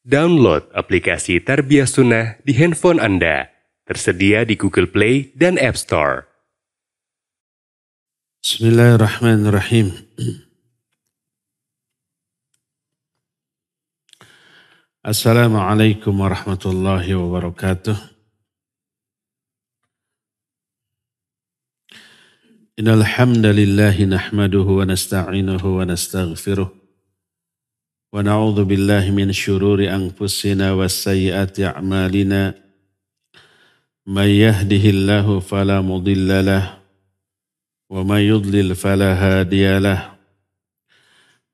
Download aplikasi Tarbiyah Sunnah di handphone Anda. Tersedia di Google Play dan App Store. Bismillahirrahmanirrahim. Assalamualaikum warahmatullahi wabarakatuh. Innal hamdalillah nahmaduhu wa nasta'inuhu wa nastaghfiruh. Wa na'udzu billahi min syururi anfusina was sayyiati a'malina. May yahdihillahu fala mudilla lahu wa may yudlil fala hadiya lahu.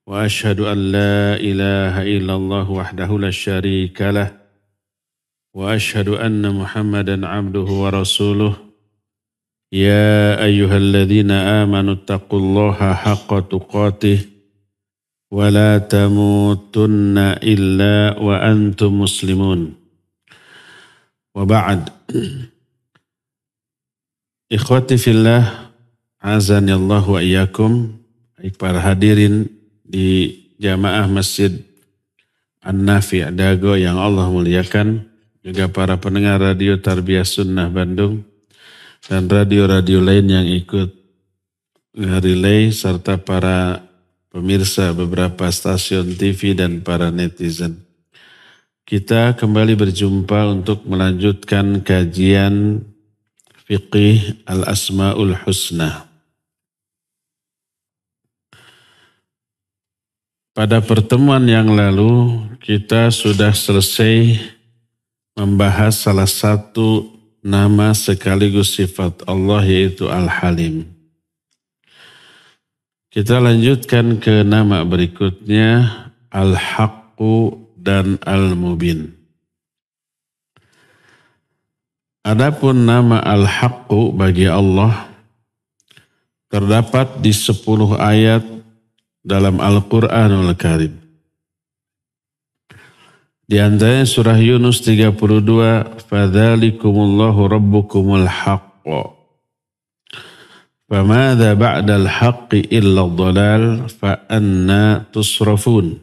Wa ashhadu an la ilaha illallah wahdahu la syarika lah. Wa ashhadu anna Muhammadan abduhu wa rasuluh. Ya ayyuhalladzina amanu taqullaha haqqa tuqatih wa la tamutunna illa wa antum muslimun. Wa ba'd. Ikhwati fillah, azani Allah wa iyyakum. Baik para hadirin di jamaah Masjid An-Nafi' Dago yang Allah muliakan, juga para pendengar radio Tarbiyah Sunnah Bandung dan radio-radio lain yang ikut nge-relay, serta para pemirsa beberapa stasiun TV dan para netizen. Kita kembali berjumpa untuk melanjutkan kajian fiqih al-asma'ul husna. Pada pertemuan yang lalu kita sudah selesai membahas salah satu nama sekaligus sifat Allah, yaitu Al-Halim. Kita lanjutkan ke nama berikutnya, Al-Haqqu dan Al-Mubin. Adapun nama Al-Haqqu bagi Allah terdapat di 10 ayat dalam Al-Quranul Karim. Di antaranya surah Yunus 32, fadzalikumullahu rabbukumul haqqu. Famadza ba'dal haqqi illa dhalal fa anna tusrafun.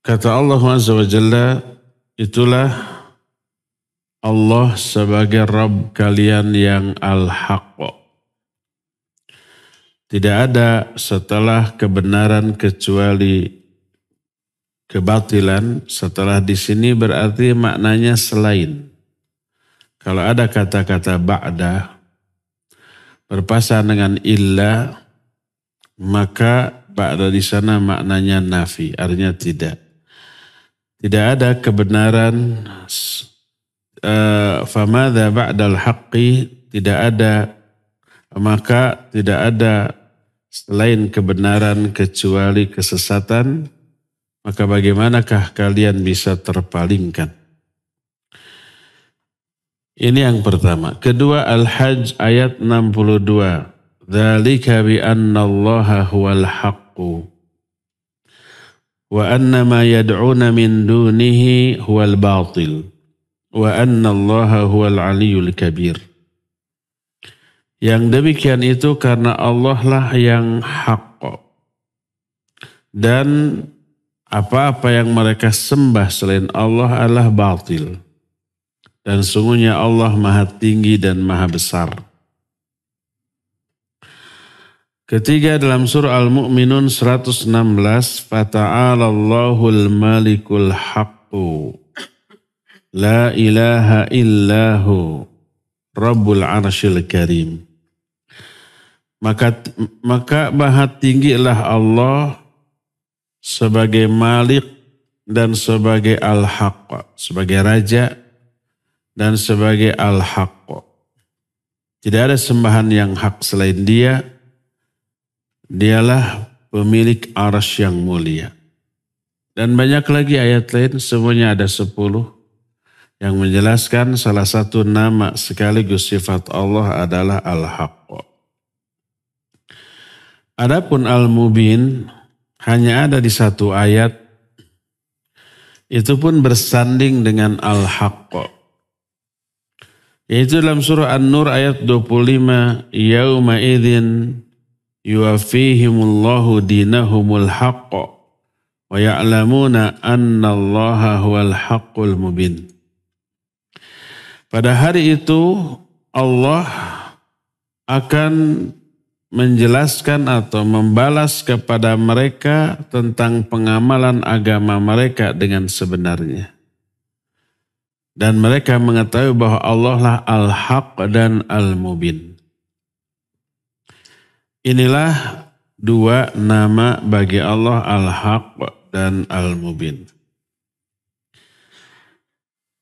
Kata Allah Azza wa Jalla, itulah Allah sebagai Rabb kalian yang al-haqq. Tidak ada setelah kebenaran kecuali kebatilan. Setelah di sini berarti maknanya selain. Kalau ada kata-kata ba'da berpasangan dengan illa, maka ba'da di sana maknanya nafi, artinya tidak. Tidak ada kebenaran, famadza ba'dal haqqi, tidak ada, maka tidak ada selain kebenaran kecuali kesesatan, maka bagaimanakah kalian bisa terpalingkan? Ini yang pertama. Kedua, Al-Hajj ayat 62. Dzalika bi anna Allaha huwal haqqu wa anna ma yad'una min dunihi huwal batil wa anna Allaha huwal aliyyul kabir. Yang demikian itu karena Allah lah yang haqq, dan apa-apa yang mereka sembah selain Allah adalah batil. Dan sungguhnya Allah maha tinggi dan maha besar. Ketiga, dalam surah Al-Mu'minun 116, fata'ala Allahul malikul haqqu la ilaha illahu rabbul arsyil karim. Maka maha tinggilah Allah sebagai malik dan sebagai al-haqq, sebagai raja dan sebagai al-haqq. Tidak ada sembahan yang hak selain dia. Dialah pemilik arsy yang mulia. Dan banyak lagi ayat lain, semuanya ada 10 yang menjelaskan salah satu nama sekaligus sifat Allah adalah al-haqq. Adapun al-mubin hanya ada di 1 ayat, itu pun bersanding dengan al-haqq. Yaitu dalam surah An-Nur ayat 25, yauma idzin yuwaffihimullahu dinahumul haqq wa ya'lamuna annallaha huwal haqqul mubin. Pada hari itu Allah akan menjelaskan atau membalas kepada mereka tentang pengamalan agama mereka dengan sebenarnya. Dan mereka mengetahui bahwa Allah lah Al-Haq dan Al-Mubin. Inilah dua nama bagi Allah, Al-Haq dan Al-Mubin.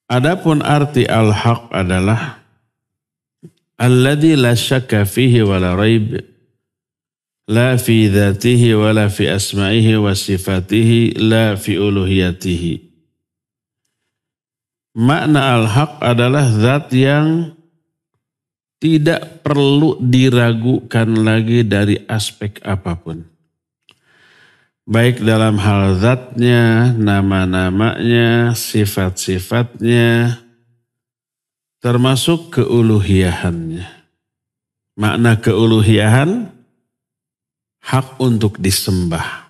Adapun arti Al-Haq adalah alladzi la syakka fihi wa la raib, la fi dzatihi wa la fi asma'ihi wa sifatihi, la fi uluhiyatihi. Makna al-haq adalah zat yang tidak perlu diragukan lagi dari aspek apapun. Baik dalam hal zatnya, nama-namanya, sifat-sifatnya, termasuk keuluhiyahannya. Makna keuluhiyahan, hak untuk disembah.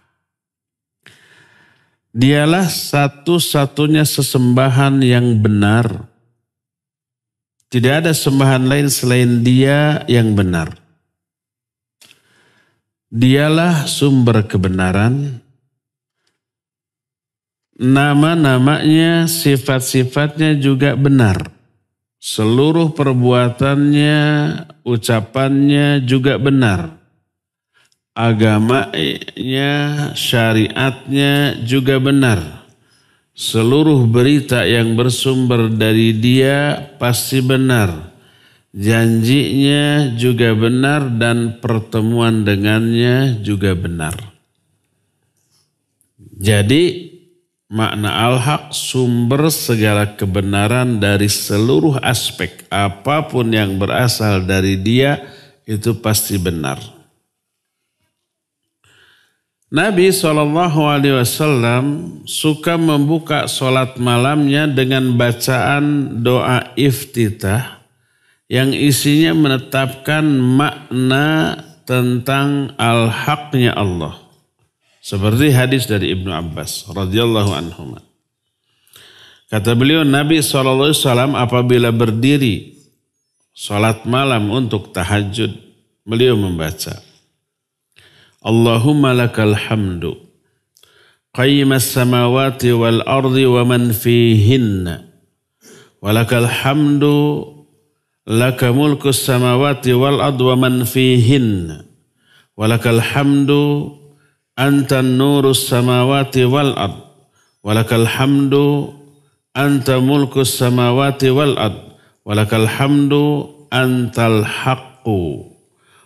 Dialah satu-satunya sesembahan yang benar. Tidak ada sembahan lain selain Dia yang benar. Dialah sumber kebenaran. Nama-namanya, sifat-sifatnya juga benar. Seluruh perbuatannya, ucapannya juga benar. Agamanya, syariatnya juga benar. Seluruh berita yang bersumber dari Dia pasti benar. Janjinya juga benar dan pertemuan dengannya juga benar. Jadi makna al-haq sumber segala kebenaran dari seluruh aspek. Apapun yang berasal dari Dia itu pasti benar. Nabi SAW suka membuka sholat malamnya dengan bacaan doa iftitah yang isinya menetapkan makna tentang al-haqnya Allah. Seperti hadis dari Ibnu Abbas radhiyallahu anhu. Kata beliau, Nabi SAW apabila berdiri sholat malam untuk tahajud, beliau membaca, Allahumma lakal hamdu qayyimas samawati wal ardi wa man fihinna wa lakal hamdu laka mulkus samawati wal ardi wa man fihinna wa lakal hamdu anta nurus samawati wal ardi wa lakal hamdu anta mulkus samawati wal ardi wa lakal hamdu antal haqqu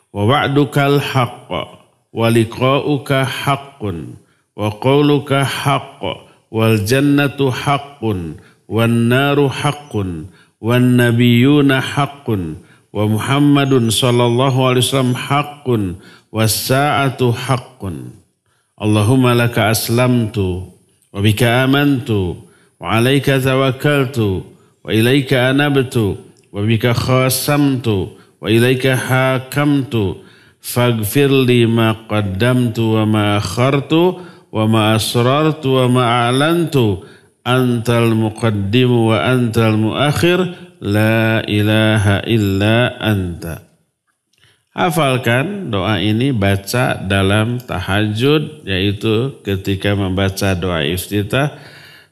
wa wa'dukal haqqa wa liqa'uka haqqun wa qawluka haqq wal jannatu haqqun wan naru haqqun wan nabiyyuna haqqun wa Muhammadun sallallahu alaihi wasallam haqqun was sa'atu haqqun. Allahumma laka aslamtu wa bika amantu wa alaika tawakkaltu wa ilaika anabtu wa bika khasamtu wa ilaika hakamtu faghfir li ma qaddamtu wa ma akhartu wa ma asrartu wa ma a'lantu antal muqaddimu wa antal muakhir la ilaha illa anta. Hafalkan doa ini, baca dalam tahajud, yaitu ketika membaca doa iftitah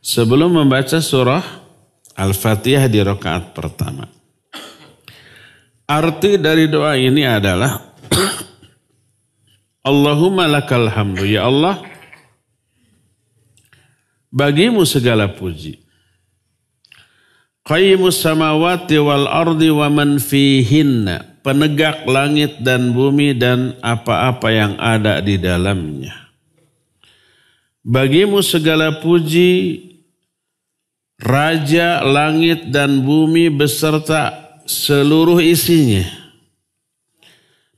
sebelum membaca surah Al-Fatihah di rakaat pertama. Arti dari doa ini adalah Allahumma lakal hamdu, ya Allah, bagimu segala puji. Qayyimus samawati wal ardi wa man fihinna, penegak langit dan bumi dan apa-apa yang ada di dalamnya. Bagimu segala puji, Raja langit dan bumi beserta seluruh isinya.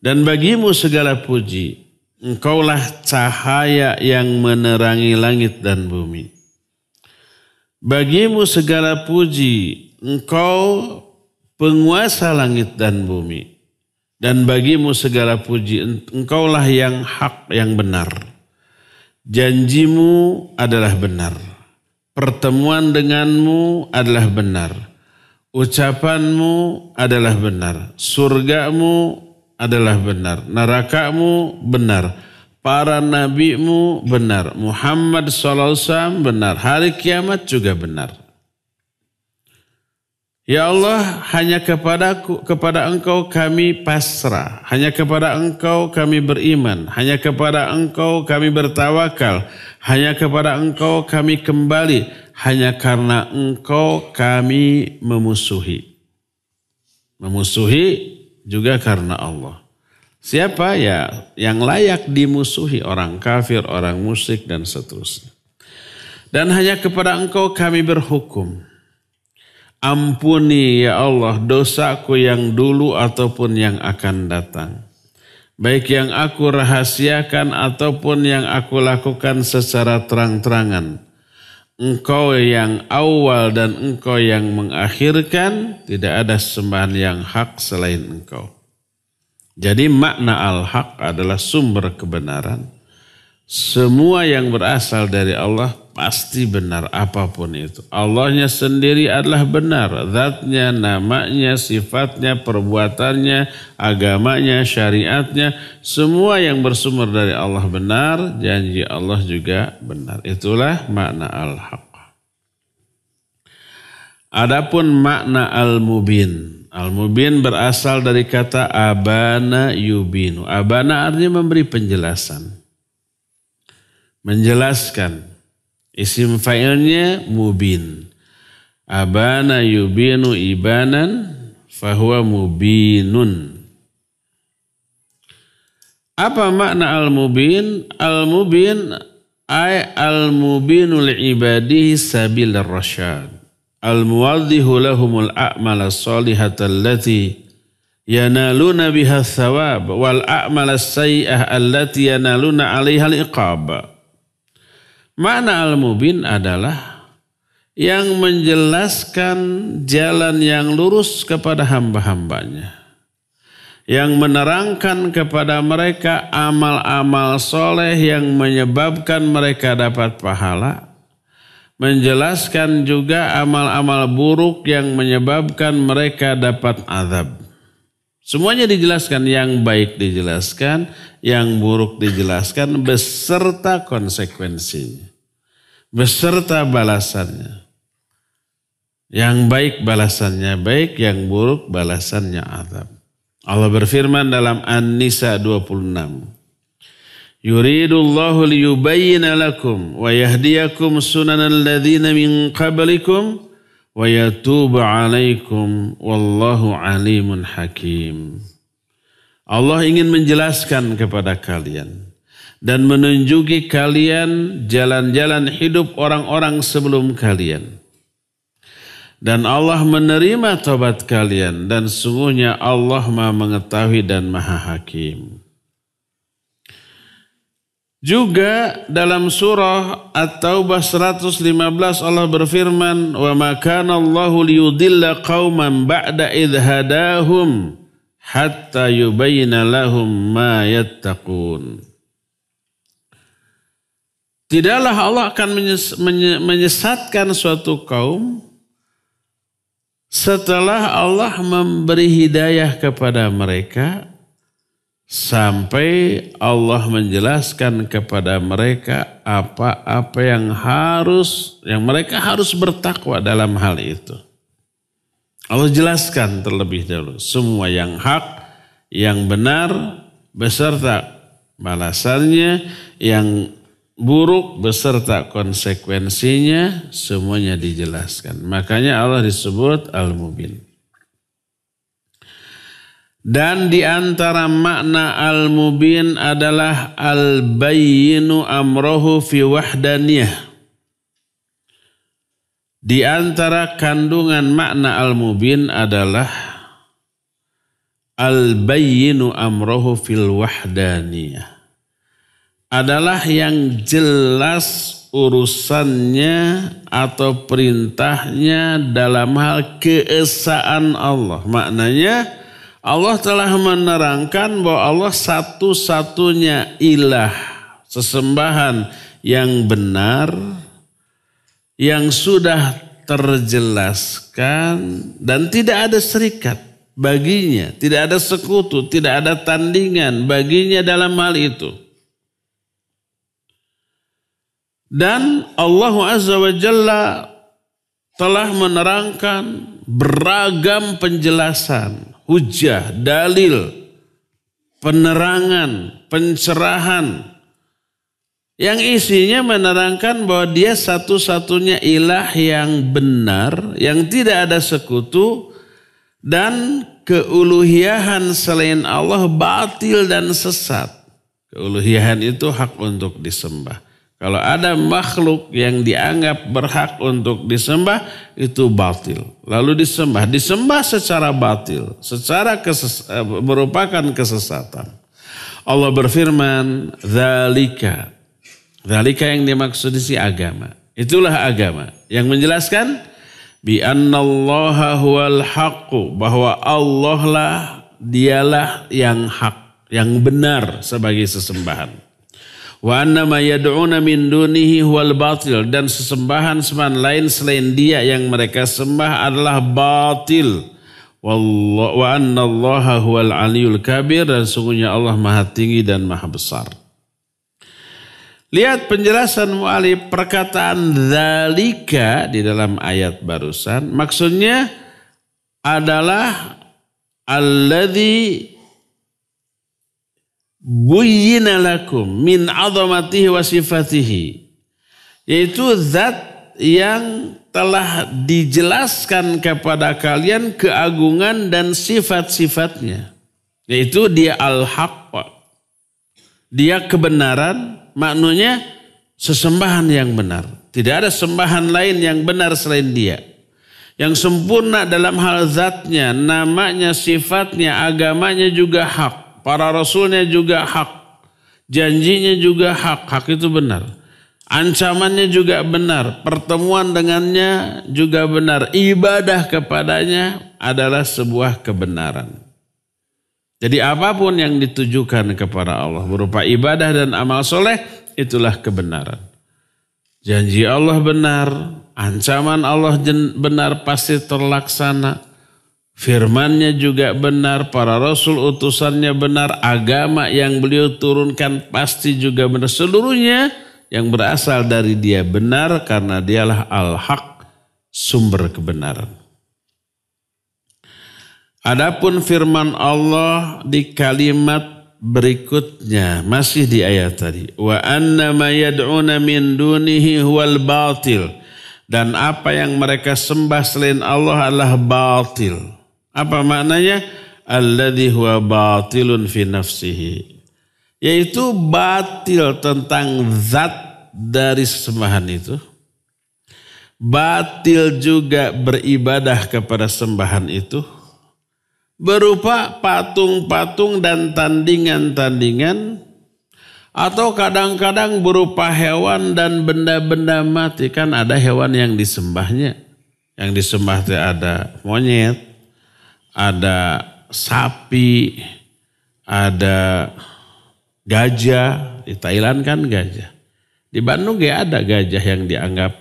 Dan bagimu segala puji, Engkaulah cahaya yang menerangi langit dan bumi. Bagimu segala puji, Engkau penguasa langit dan bumi. Dan bagimu segala puji, Engkaulah yang hak, yang benar. Janjimu adalah benar. Pertemuan denganmu adalah benar. Ucapanmu adalah benar. Surgamu adalah benar. Nerakamu benar. Para nabimu benar. Muhammad SAW benar. Hari kiamat juga benar. Ya Allah, hanya kepada Engkau kami pasrah. Hanya kepada Engkau kami beriman. Hanya kepada Engkau kami bertawakal. Hanya kepada Engkau kami kembali. Hanya karena Engkau kami memusuhi. Memusuhi juga karena Allah. Siapa ya yang layak dimusuhi? Orang kafir, orang musyrik dan seterusnya. Dan hanya kepada Engkau kami berhukum. Ampuni ya Allah dosaku yang dulu ataupun yang akan datang. Baik yang aku rahasiakan ataupun yang aku lakukan secara terang-terangan. Engkau yang awal dan Engkau yang mengakhirkan, tidak ada sembahan yang hak selain Engkau. Jadi makna al-haq adalah sumber kebenaran. Semua yang berasal dari Allah pasti benar apapun itu. Allahnya sendiri adalah benar. Zatnya, namanya, sifatnya, perbuatannya, agamanya, syariatnya. Semua yang bersumber dari Allah benar. Janji Allah juga benar. Itulah makna al-haq. Adapun makna al-mubin. Al-mubin berasal dari kata abana yubinu. Abana artinya memberi penjelasan. Menjelaskan. Isim fa'ilnya mubin. Abana yubinu ibanan fahuwa mubinun. Apa makna al-mubin? Al-mubin ay al-mubinu li'ibadihi sabil ar-rasyad. Al-muwaddihu lahumul a'mal as-salihata allati yanaluna biha thawab wal a'mal as-sayyi'ah allati yanaluna 'alaiha al-iqab. Makna al-mubin adalah yang menjelaskan jalan yang lurus kepada hamba-hambanya. Yang menerangkan kepada mereka amal-amal soleh yang menyebabkan mereka dapat pahala. Menjelaskan juga amal-amal buruk yang menyebabkan mereka dapat azab. Semuanya dijelaskan, yang baik dijelaskan, yang buruk dijelaskan beserta konsekuensinya. Beserta balasannya. Yang baik balasannya baik, yang buruk balasannya azab. Allah berfirman dalam An-Nisa 26. Yuridullahu liyubayyina lakum wa yahdiyakum sunanal ladzina min qablikum wa yatubu alaikum wallahu alimun hakim. Allah ingin menjelaskan kepada kalian dan menunjuki kalian jalan-jalan hidup orang-orang sebelum kalian. Dan Allah menerima taubat kalian dan sungguhnya Allah Maha mengetahui dan Maha hakim. Juga dalam surah At-Taubah 115 Allah berfirman, "Wa ma kana Allahu liyudilla qauman ba'da idh hadahum hatta yubayyina lahum ma yattaqun." Tidaklah Allah akan menyesatkan suatu kaum setelah Allah memberi hidayah kepada mereka, sampai Allah menjelaskan kepada mereka apa-apa yang mereka harus bertakwa dalam hal itu. Allah jelaskan terlebih dahulu semua yang hak, yang benar beserta balasannya, yang buruk beserta konsekuensinya, semuanya dijelaskan. Makanya Allah disebut Al-Mubin. Dan di antara makna Al-Mubin adalah Al-Bayyinu amrohu fi wahdaniyah. Di antara kandungan makna Al-Mubin adalah Al-Bayyinu amrohu fil wahdaniyah. Adalah yang jelas urusannya atau perintahnya dalam hal keesaan Allah. Maknanya Allah telah menerangkan bahwa Allah satu-satunya ilah, sesembahan yang benar, yang sudah terjelaskan dan tidak ada serikat baginya, tidak ada sekutu, tidak ada tandingan baginya dalam hal itu. Dan Allah Azza wa Jalla telah menerangkan beragam penjelasan, hujah, dalil, penerangan, pencerahan yang isinya menerangkan bahwa dia satu-satunya ilah yang benar, yang tidak ada sekutu, dan keuluhiyahan selain Allah batil dan sesat. Keuluhiyahan itu hak untuk disembah. Kalau ada makhluk yang dianggap berhak untuk disembah, itu batil. Lalu disembah secara batil, merupakan kesesatan. Allah berfirman, dzalika yang dimaksud di agama. Itulah agama yang menjelaskan bi annallaha huwal haqqu, bahwa Allah lah, dialah yang hak, yang benar sebagai sesembahan. Wa annama yad'una min dunihi huwal batil, dan sesembahan-sembahan lain selain dia yang mereka sembah adalah batil. Wa annallaha huwal aliyul kabir, dan sungguhnya Allah maha tinggi dan maha besar. Lihat penjelasan mu'alif, perkataan dzalika di dalam ayat barusan maksudnya adalah alladzi buyyina lakum min 'azamatihi wa sifatihi, yaitu zat yang telah dijelaskan kepada kalian keagungan dan sifat-sifatnya, yaitu dia al-haq, dia kebenaran, maknanya sesembahan yang benar. Tidak ada sembahan lain yang benar selain dia, yang sempurna dalam hal zatnya, namanya, sifatnya, agamanya juga hak. Para rasulnya juga hak, janjinya juga hak, hak itu benar. Ancamannya juga benar, pertemuan dengannya juga benar. Ibadah kepadanya adalah sebuah kebenaran. Jadi apapun yang ditujukan kepada Allah berupa ibadah dan amal soleh, itulah kebenaran. Janji Allah benar, ancaman Allah benar, pasti terlaksana. Firman-Nya juga benar, para rasul utusannya benar, agama yang beliau turunkan pasti juga benar. Seluruhnya yang berasal dari dia benar karena dialah al-haq, sumber kebenaran. Adapun firman Allah di kalimat berikutnya, masih di ayat tadi, wa annama yad'una min dunihi huwal batil, dan apa yang mereka sembah selain Allah adalah batil. Apa maknanya? Alladzi huwa batilun fi nafsihi, yaitu batil tentang zat dari sesembahan itu. Batil juga beribadah kepada sembahan itu, berupa patung-patung dan tandingan-tandingan, atau kadang-kadang berupa hewan dan benda-benda mati. Kan ada hewan yang disembahnya. Yang disembah itu ada monyet, ada sapi, ada gajah. Di Thailand kan gajah. Di Bandung ya ada gajah yang dianggap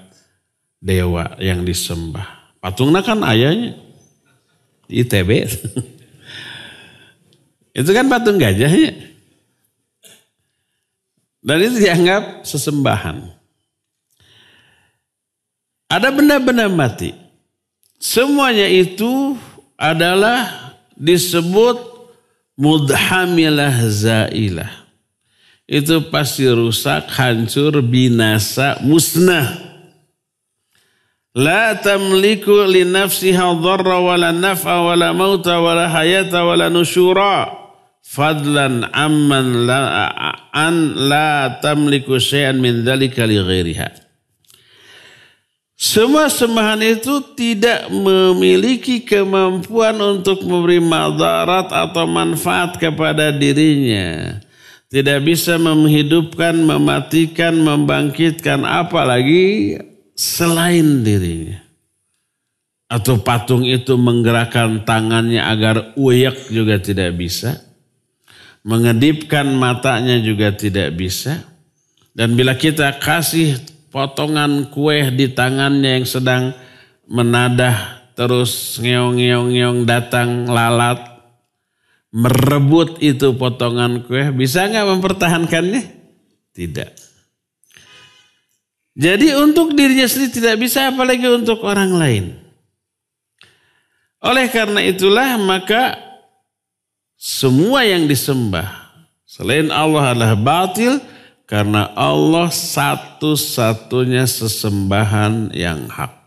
dewa yang disembah. Patungnya kan ayahnya di ITB. Itu kan patung gajahnya. Dan itu dianggap sesembahan. Ada benda-benda mati. Semuanya itu adalah disebut mudhamilah zailah. Itu pasti rusak, hancur, binasa, musnah. La tamliku li nafsiha dharra wala naf'a wala mauta wala hayata wala nusyura. Fadlan amman la tamliku syai'an min dzalika li ghairiha. Semua sembahan itu tidak memiliki kemampuan untuk memberi madarat atau manfaat kepada dirinya. Tidak bisa menghidupkan, mematikan, membangkitkan, apalagi selain dirinya. Atau patung itu menggerakkan tangannya agar uyak juga tidak bisa. Mengedipkan matanya juga tidak bisa. Dan bila kita kasih potongan kue di tangannya yang sedang menadah, terus ngeong-ngeong datang lalat, merebut itu potongan kue, bisa nggak mempertahankannya? Tidak. Jadi untuk dirinya sendiri tidak bisa, apalagi untuk orang lain. Oleh karena itulah maka semua yang disembah selain Allah adalah batil, karena Allah satu-satunya sesembahan yang hak.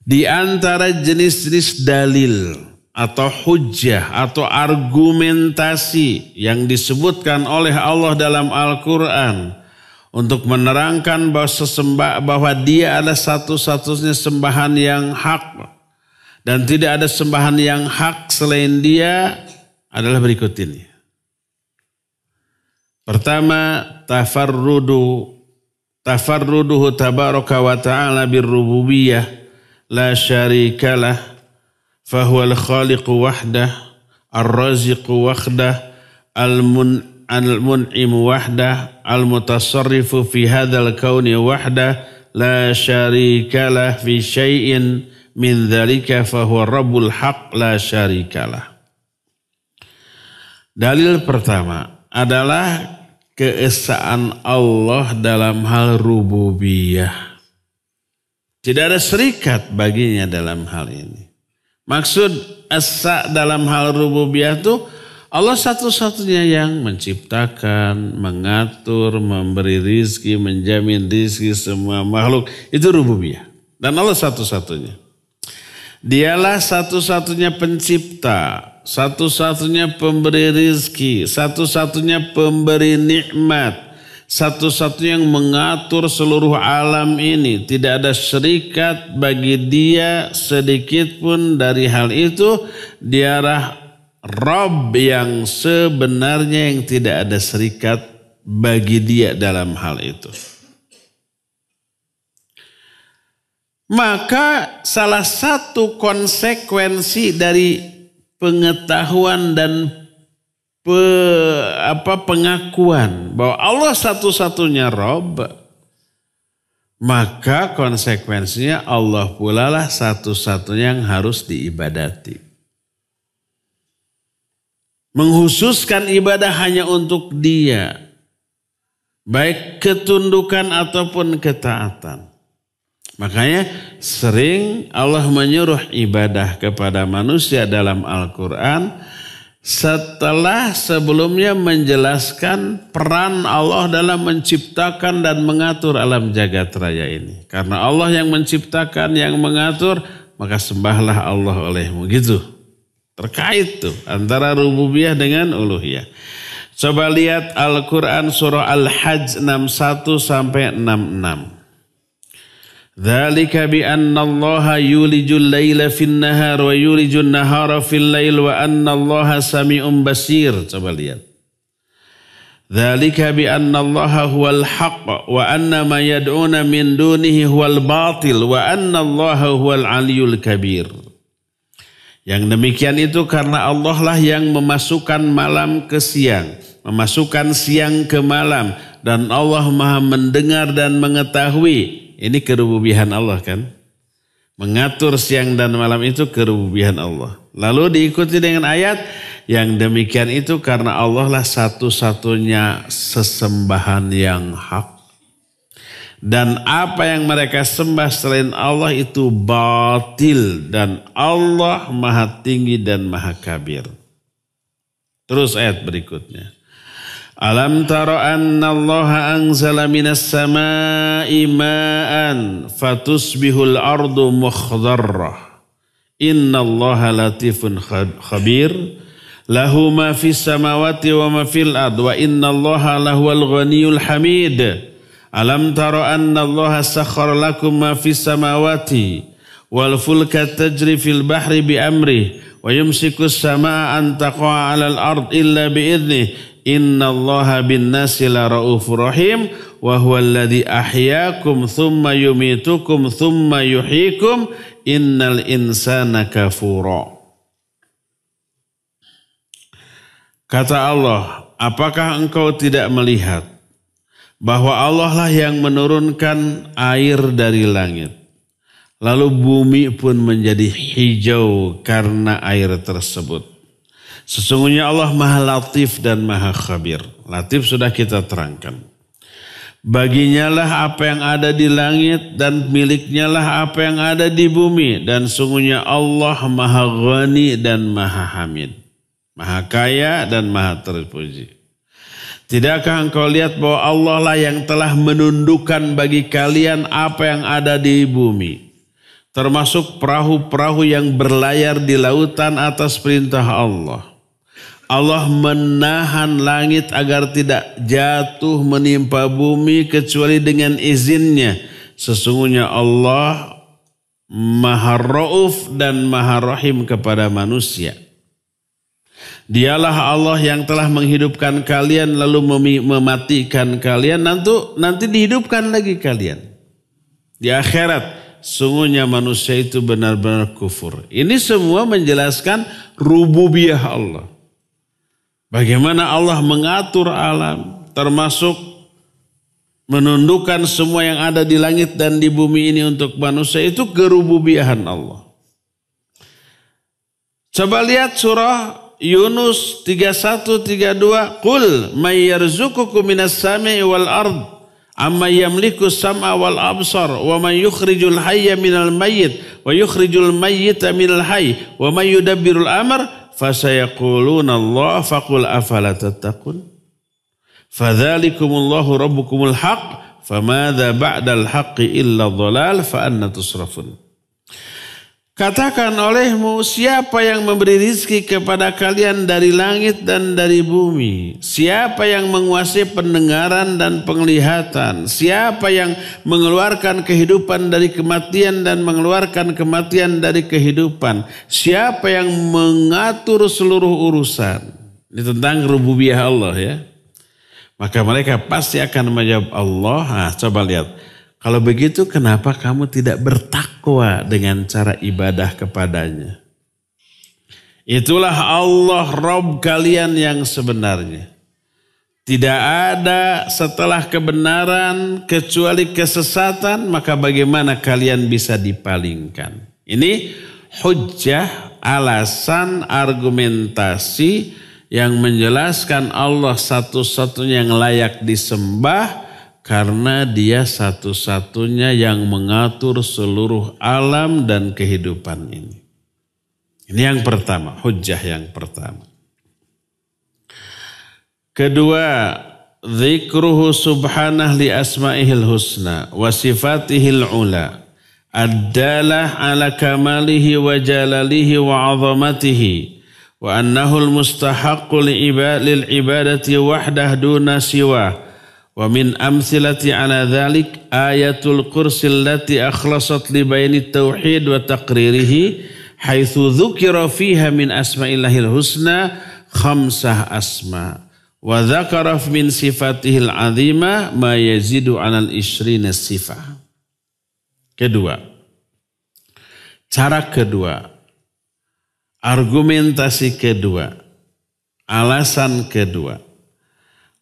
Di antara jenis-jenis dalil atau hujjah atau argumentasi yang disebutkan oleh Allah dalam Al-Quran untuk menerangkan bahwa Dia adalah satu-satunya sembahan yang hak dan tidak ada sembahan yang hak selain Dia adalah berikut ini. Pertama, tafarruduhu tabaraka wa ta'ala birrububiyah la syarikalah fahuwal khaliqu wahdah ar-raziqu wahdah al-mun'imu wahdah al-mutasarrifu fi hadzal kauni wahdah la syarikalah fi syai'in min dzalika fahuwa rabbul haq la syarikalah. Dalil pertama adalah keesaan Allah dalam hal rububiyah. Tidak ada serikat baginya dalam hal ini. Maksud esa dalam hal rububiyah itu Allah satu-satunya yang menciptakan, mengatur, memberi rizki, menjamin rizki semua makhluk. Itu rububiyah. Dan Allah satu-satunya. Dialah satu-satunya pencipta, satu-satunya pemberi rizki, satu-satunya pemberi nikmat, satu-satunya yang mengatur seluruh alam ini. Tidak ada syarikat bagi Dia sedikit pun dari hal itu. Dialah Rabb yang sebenarnya yang tidak ada syarikat bagi Dia dalam hal itu. Maka salah satu konsekuensi dari pengetahuan dan pengakuan bahwa Allah satu-satunya Rabb, maka konsekuensinya Allah pula lah satu-satunya yang harus diibadati. Menghususkan ibadah hanya untuk Dia, baik ketundukan ataupun ketaatan. Makanya sering Allah menyuruh ibadah kepada manusia dalam Al-Quran setelah sebelumnya menjelaskan peran Allah dalam menciptakan dan mengatur alam jagat raya ini. Karena Allah yang menciptakan, yang mengatur, maka sembahlah Allah olehmu. Gitu. Terkait tuh antara rububiyah dengan uluhiyah. Coba lihat Al-Quran surah Al-Hajj 61 sampai 66. Dzalika bi anna Allaha yulijul laila fin nahar wa yulijun nahara fil lail wa anna Allaha sami'un basir. Coba lihat. Dzalika bi anna Allaha huwal haqq wa anna ma yad'una min dunihi huwal batil wa anna Allaha huwal aliyul kabir. Yang demikian itu karena Allah lah yang memasukkan malam ke siang, memasukkan siang ke malam, dan Allah Maha mendengar dan mengetahui. Ini kerububihan Allah kan? Mengatur siang dan malam itu kerububihan Allah. Lalu diikuti dengan ayat yang demikian itu karena Allah lah satu-satunya sesembahan yang hak. Dan apa yang mereka sembah selain Allah itu batil. Dan Allah maha tinggi dan maha kabir. Terus ayat berikutnya. Alam tara anna Allah anzala minas samai ma'an fatusbihul ardu mukhdarrah. Inna Allah latifun khabir. Lahu ma fis samawati wa ma fil ard wa inna Allah lahuwal ghaniyul hamid. Alam tara anna Allah sakhkhara lakum ma fis samawati wal fulka tajri fil bahri bi amri wa yumsikus samaa an taqa'a 'alal ard illa bi idnihi. Inna Allaha bin nasi la raufur rahim wa huwa alladhi ahyakum thumma yumitukum thumma yuhyikum innal insana kafura. Kata Allah, apakah engkau tidak melihat bahwa Allah lah yang menurunkan air dari langit. Lalu bumi pun menjadi hijau karena air tersebut. Sesungguhnya Allah Maha Latif dan Maha Khabir. Latif sudah kita terangkan. Baginya lah apa yang ada di langit dan miliknya lah apa yang ada di bumi. Dan sungguhnya Allah Maha Ghani dan Maha Hamid. Maha kaya dan Maha terpuji. Tidakkah engkau lihat bahwa Allah lah yang telah menundukkan bagi kalian apa yang ada di bumi. Termasuk perahu-perahu yang berlayar di lautan atas perintah Allah. Allah menahan langit agar tidak jatuh menimpa bumi kecuali dengan izinnya. Sesungguhnya Allah Maha Rauf dan Maha Rahim kepada manusia. Dialah Allah yang telah menghidupkan kalian lalu mematikan kalian. Nanti dihidupkan lagi kalian. Di akhirat sungguhnya manusia itu benar-benar kufur. Ini semua menjelaskan rububiyah Allah. Bagaimana Allah mengatur alam termasuk menundukkan semua yang ada di langit dan di bumi ini untuk manusia itu kerububiyahan Allah. Coba lihat surah Yunus 31-32. Qul may yarzuqukum minas sama'i wal ard amma yamliku sam'a wal absar wa man yukhrijul hayya minal mayyit wa yukhrijul mayyita minal hayy wa may yudabbirul amr fasayaquluna Allah faqul afala tattaqun fadzalikumullahu rabbukumul haqq famadza ba'dal haqqi illa dhalal fa anna tusrafun. Katakan olehmu, siapa yang memberi rizki kepada kalian dari langit dan dari bumi? Siapa yang menguasai pendengaran dan penglihatan? Siapa yang mengeluarkan kehidupan dari kematian dan mengeluarkan kematian dari kehidupan? Siapa yang mengatur seluruh urusan? Ini tentang rububiyah Allah ya. Maka mereka pasti akan menjawab Allah. Nah, coba lihat. Kalau begitu kenapa kamu tidak bertakwa dengan cara ibadah kepadanya? Itulah Allah Rabb kalian yang sebenarnya. Tidak ada setelah kebenaran kecuali kesesatan, maka bagaimana kalian bisa dipalingkan? Ini hujjah, alasan, argumentasi yang menjelaskan Allah satu-satunya yang layak disembah. Karena dia satu-satunya yang mengatur seluruh alam dan kehidupan ini. Ini yang pertama, hujjah yang pertama. Kedua, dzikruhu subhanah li asma'ihil husna wa sifatihil ula. Ad-dalah ala kamalihi wa jalalihi wa azamatihi. Wa annahul mustahaqqu lil ibadati wahdah duna siwah. Wa min amthilati ala dhalik ayatul kursi allati akhlasat li bayani tauhid wa taqririhi haitsu dzukira fiha min asma'illahil husna khamsah asma wa dzakara min sifatihil azima ma yazidu 'alal 20 sifah. Kedua, cara kedua, argumentasi kedua, alasan kedua.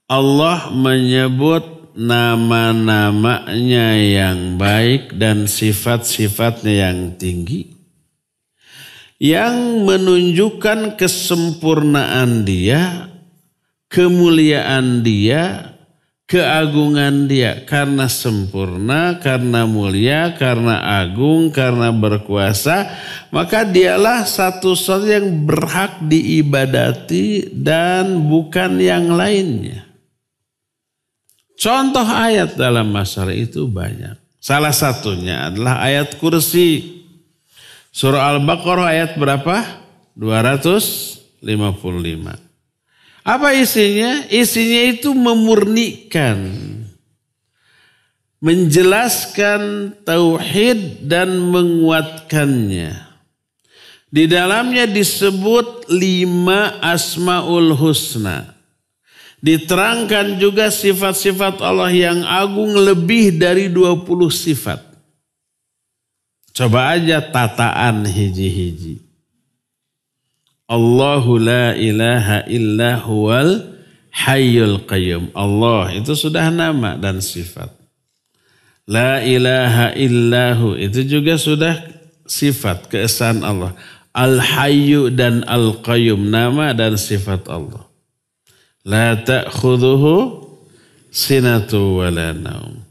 Allah menyebut nama-namanya yang baik dan sifat-sifatnya yang tinggi. Yang menunjukkan kesempurnaan dia, kemuliaan dia, keagungan dia. Karena sempurna, karena mulia, karena agung, karena berkuasa. Maka dialah satu-satunya yang berhak diibadati dan bukan yang lainnya. Contoh ayat dalam masalah itu banyak. Salah satunya adalah ayat kursi. Surah Al-Baqarah ayat berapa? 255. Apa isinya? Isinya itu memurnikan, menjelaskan tauhid dan menguatkannya. Di dalamnya disebut 5 asmaul husna. Diterangkan juga sifat-sifat Allah yang agung lebih dari 20 sifat. Coba aja tataan hiji-hiji. Allahu la ilaha illa huwal hayyul qayyum. Allah itu sudah nama dan sifat. La ilaha illahu itu juga sudah sifat keesaan Allah. Al-hayyu dan al-qayyum nama dan sifat Allah. La ta'khudhuhu sinatu wala naum.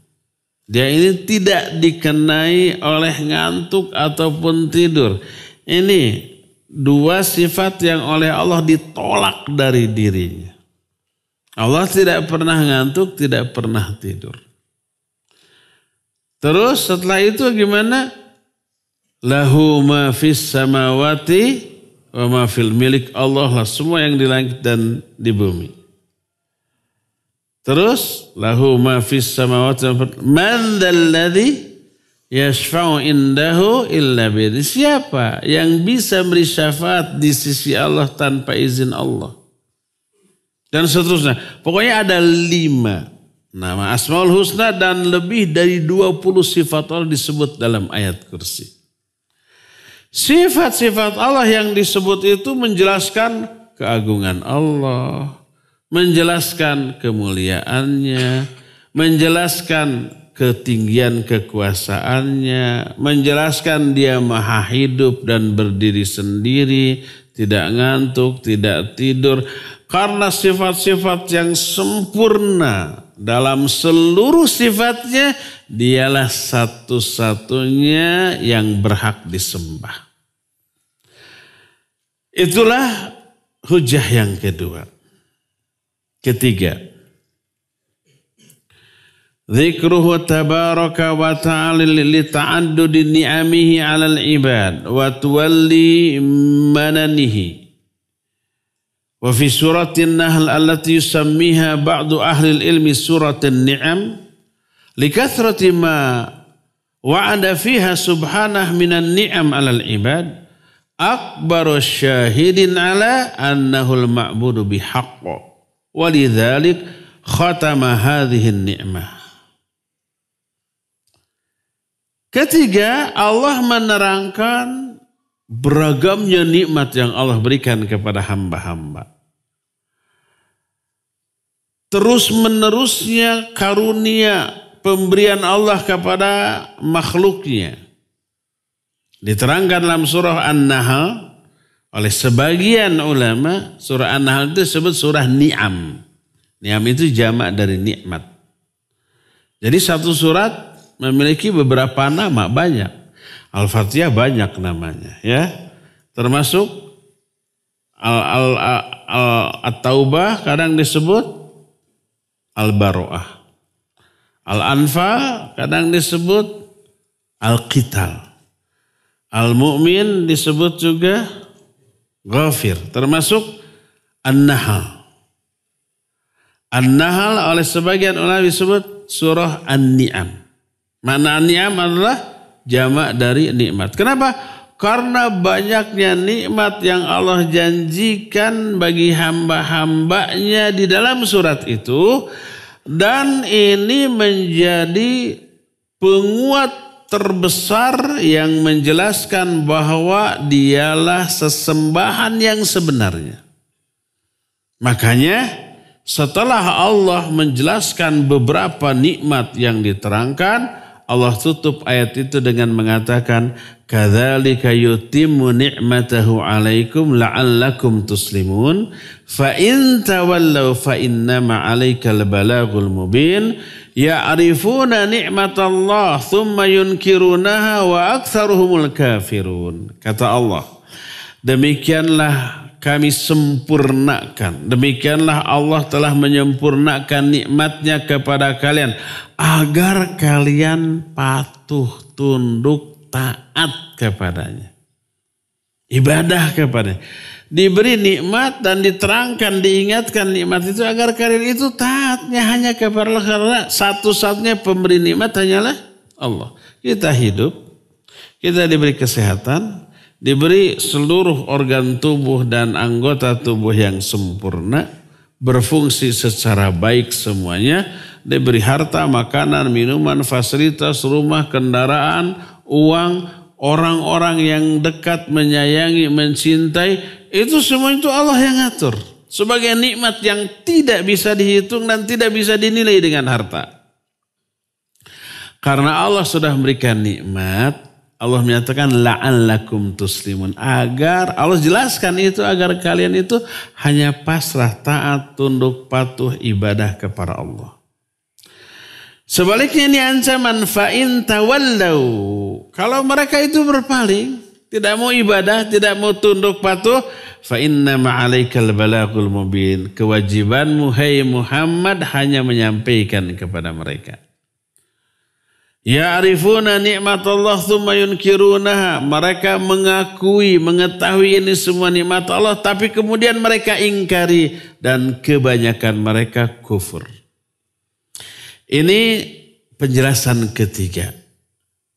Dia ini tidak dikenai oleh ngantuk ataupun tidur. Ini dua sifat yang oleh Allah ditolak dari dirinya. Allah tidak pernah ngantuk, tidak pernah tidur. Terus setelah itu gimana? Lahu ma fis samawati wa ma fil, milik Allah lah semua yang di langit dan di bumi. Terus lahu ma fis samawati wa man dzalladzi yashfa'u indahu illa bi'idznih. Siapa yang bisa beri syafaat di sisi Allah tanpa izin Allah? Dan seterusnya. Pokoknya ada 5 nama Asmaul Husna dan lebih dari 20 sifat Allah disebut dalam ayat kursi. Sifat-sifat Allah yang disebut itu menjelaskan keagungan Allah, menjelaskan kemuliaannya, menjelaskan ketinggian kekuasaannya, menjelaskan dia maha hidup dan berdiri sendiri, tidak ngantuk, tidak tidur. Karena sifat-sifat yang sempurna dalam seluruh sifatnya, dialah satu-satunya yang berhak disembah. Itulah hujah yang kedua. Ketiga, dzikruhu tabaraka wa ta'ala li ta'addudi ni'amihi 'alal ibad wa tuwalli mananihi. Wa fi suratin Nahl allati yusammiha ba'du ahli ilmi suratin ni'am likathrati ma wa'ada fiha subhanahu minan ni'am 'alal ibad akbaru syahidin 'ala annahu al-ma'budu bihaqq wa lidzalik khatama hadhihi an-ni'mah. Ketiga, Allah menerangkan beragamnya nikmat yang Allah berikan kepada hamba-hamba. Terus menerusnya karunia pemberian Allah kepada makhluknya. Diterangkan dalam surah An-Nahl oleh sebagian ulama, surah An-Nahl itu disebut surah Ni'am. Ni'am itu jamak dari nikmat. Jadi satu surat memiliki beberapa nama, banyak. Al-Fatihah banyak namanya, ya. Termasuk At-Taubah kadang disebut Al-Baro'ah. Al-Anfal kadang disebut Al-Qital. Al-Mu'min disebut juga Ghafir. Termasuk An-Nahl. An-Nahl oleh sebagian ulama disebut surah An-Ni'am. Makna An-Ni'am adalah jamak dari nikmat. Kenapa? Karena banyaknya nikmat yang Allah janjikan bagi hamba-hambanya di dalam surat itu. Dan ini menjadi penguat terbesar yang menjelaskan bahwa dialah sesembahan yang sebenarnya. Makanya setelah Allah menjelaskan beberapa nikmat yang diterangkan, Allah tutup ayat itu dengan mengatakan, kadzalika yutimmu ni'matahu 'alaikum la'allakum tuslimun fa in tawallaw fa innama 'alaikal balagul mubin ya'rifuna ni'matallah thumma yunkirunaha wa aktsaruhumul kafirun. Kata Allah, demikianlah kami sempurnakan. Demikianlah Allah telah menyempurnakan nikmatnya kepada kalian agar kalian patuh, tunduk, taat kepadanya. Ibadah kepadanya. Diberi nikmat dan diterangkan, diingatkan nikmat itu agar kalian itu taatnya hanya kepada Allah. Karena satu-satunya pemberi nikmat hanyalah Allah. Kita hidup, kita diberi kesehatan, diberi seluruh organ tubuh dan anggota tubuh yang sempurna, berfungsi secara baik semuanya, diberi harta, makanan, minuman, fasilitas, rumah, kendaraan, uang, orang-orang yang dekat, menyayangi, mencintai, itu semua itu Allah yang ngatur. Sebagai nikmat yang tidak bisa dihitung dan tidak bisa dinilai dengan harta. Karena Allah sudah memberikan nikmat, Allah menyatakan la'allakum tuslimun. Agar Allah jelaskan itu agar kalian itu hanya pasrah, taat, tunduk, patuh, ibadah kepada Allah. Sebaliknya ini ancaman fa'in tawallau. Kalau mereka itu berpaling, tidak mau ibadah, tidak mau tunduk patuh, fa'inna ma'alaikal balagul mubin. Kewajibanmu hai Muhammad hanya menyampaikan kepada mereka. Ya'rifuna ni'matallah thumma yunkirunaha. Mereka mengakui, mengetahui ini semua nikmat Allah, tapi kemudian mereka ingkari dan kebanyakan mereka kufur. Ini penjelasan ketiga.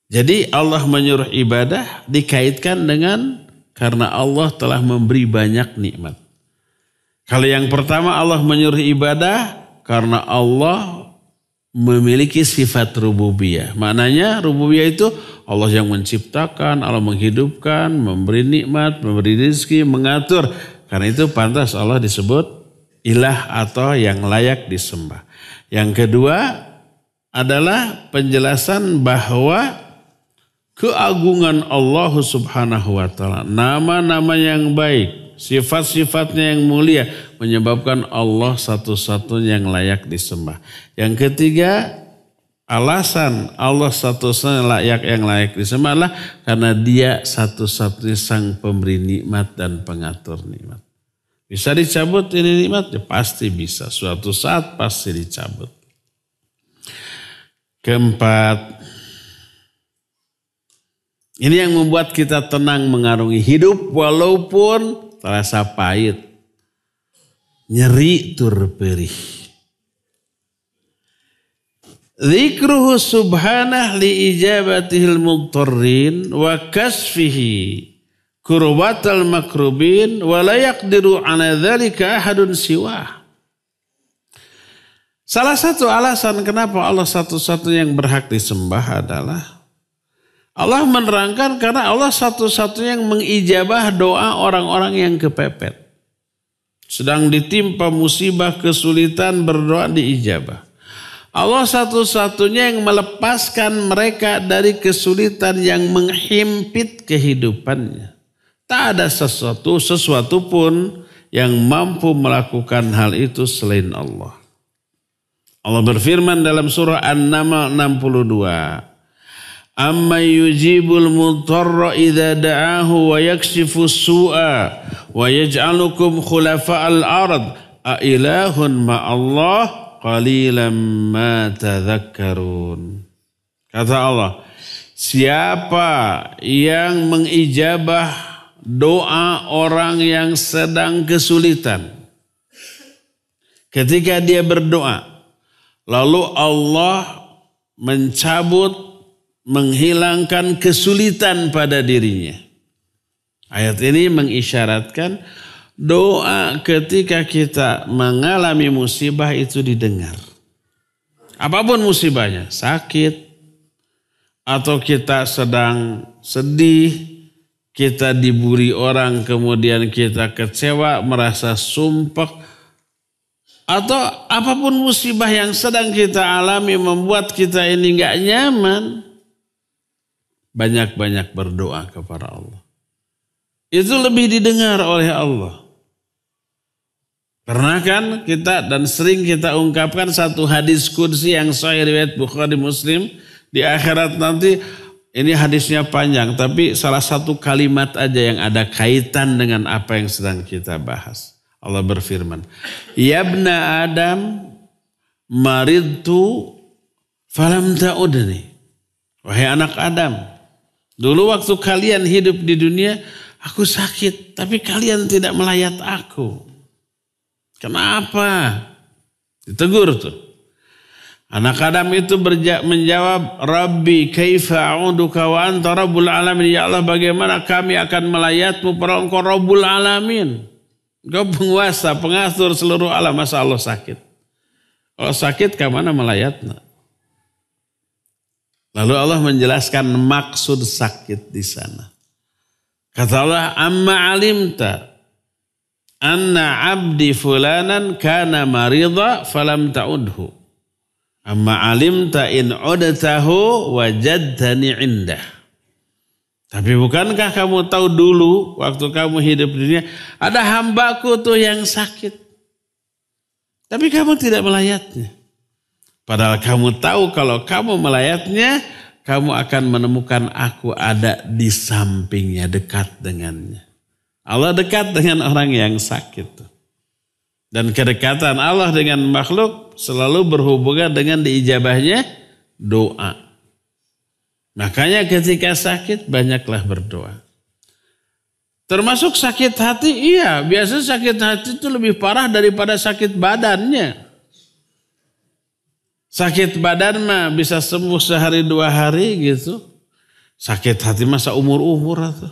Jadi Allah menyuruh ibadah dikaitkan dengan karena Allah telah memberi banyak nikmat. Kalau yang pertama Allah menyuruh ibadah karena Allah memiliki sifat rububiyah. Maknanya rububiyah itu Allah yang menciptakan, Allah menghidupkan, memberi nikmat, memberi rezeki, mengatur. Karena itu pantas Allah disebut ilah atau yang layak disembah. Yang kedua adalah penjelasan bahwa keagungan Allah Subhanahu wa taala, nama-nama yang baik, sifat-sifatnya yang mulia menyebabkan Allah satu-satunya yang layak disembah. Yang ketiga, alasan Allah satu-satunya yang layak disembah adalah karena Dia satu-satunya sang pemberi nikmat dan pengatur nikmat. Bisa dicabut ini nikmat? Ya pasti bisa. Suatu saat pasti dicabut. Keempat, ini yang membuat kita tenang mengarungi hidup walaupun terasa pahit, nyeri tur perih. Dzikruhu subhanah li ijabatihil mudtarrin wa kasfihi kurbatal makrubin wa la yaqdiru ala dzalika ahadun siwah. Salah satu alasan kenapa Allah satu-satunya yang berhak disembah adalah Allah menerangkan karena Allah satu-satunya yang mengijabah doa orang-orang yang kepepet. Sedang ditimpa musibah, kesulitan, berdoa diijabah. Allah satu-satunya yang melepaskan mereka dari kesulitan yang menghimpit kehidupannya. Tak ada sesuatu pun yang mampu melakukan hal itu selain Allah. Allah berfirman dalam surah An-Naml 62. Amma yujibul mudtarra idza da'ahu wa yakshifu su'a wa yaj'alukum khulafa'al ard a ilahun ma'allah qalilan ma tadhakkarun. Kata Allah, siapa yang mengijabah doa orang yang sedang kesulitan ketika dia berdoa, lalu Allah mencabut, menghilangkan kesulitan pada dirinya. Ayat ini mengisyaratkan doa ketika kita mengalami musibah itu didengar. Apapun musibahnya, sakit, atau kita sedang sedih, kita diburi orang kemudian kita kecewa, merasa sumpek, atau apapun musibah yang sedang kita alami membuat kita ini gak nyaman, banyak-banyak berdoa kepada Allah. Itu lebih didengar oleh Allah. Karena kan kita dan sering kita ungkapkan satu hadis qudsi yang sahih riwayat Bukhari Muslim. Di akhirat nanti, ini hadisnya panjang, tapi salah satu kalimat aja yang ada kaitan dengan apa yang sedang kita bahas. Allah berfirman, Ya ibna Adam maridtu falam ta'udni. Wahai anak Adam, dulu waktu kalian hidup di dunia, aku sakit, tapi kalian tidak melayat aku. Kenapa? Ditegur tuh. Anak Adam itu menjawab, Rabbi kaifa a'uduka wa anta rabbul alamin. Ya Allah, bagaimana kami akan melayatmu padahal engkau rabbul alamin. Engkau penguasa, pengatur seluruh alam, masa Allah sakit? Kalau sakit, kemana melayatnya? Lalu Allah menjelaskan maksud sakit di sana. Kata Allah, amma alimta anna abdi fulanan kana marida falam ta'udhu. Amma alimta in udtahu wajadtani indah. Tapi bukankah kamu tahu dulu waktu kamu hidup di dunia ada hambaku tuh yang sakit. Tapi kamu tidak melayatnya. Padahal kamu tahu kalau kamu melayatnya, kamu akan menemukan aku ada di sampingnya, dekat dengannya. Allah dekat dengan orang yang sakit. Dan kedekatan Allah dengan makhluk selalu berhubungan dengan diijabahnya doa. Makanya ketika sakit banyaklah berdoa. Termasuk sakit hati, iya. Biasanya sakit hati itu lebih parah daripada sakit badannya. Sakit badan mah bisa sembuh sehari 2 hari gitu. Sakit hati masa umur-umur atau.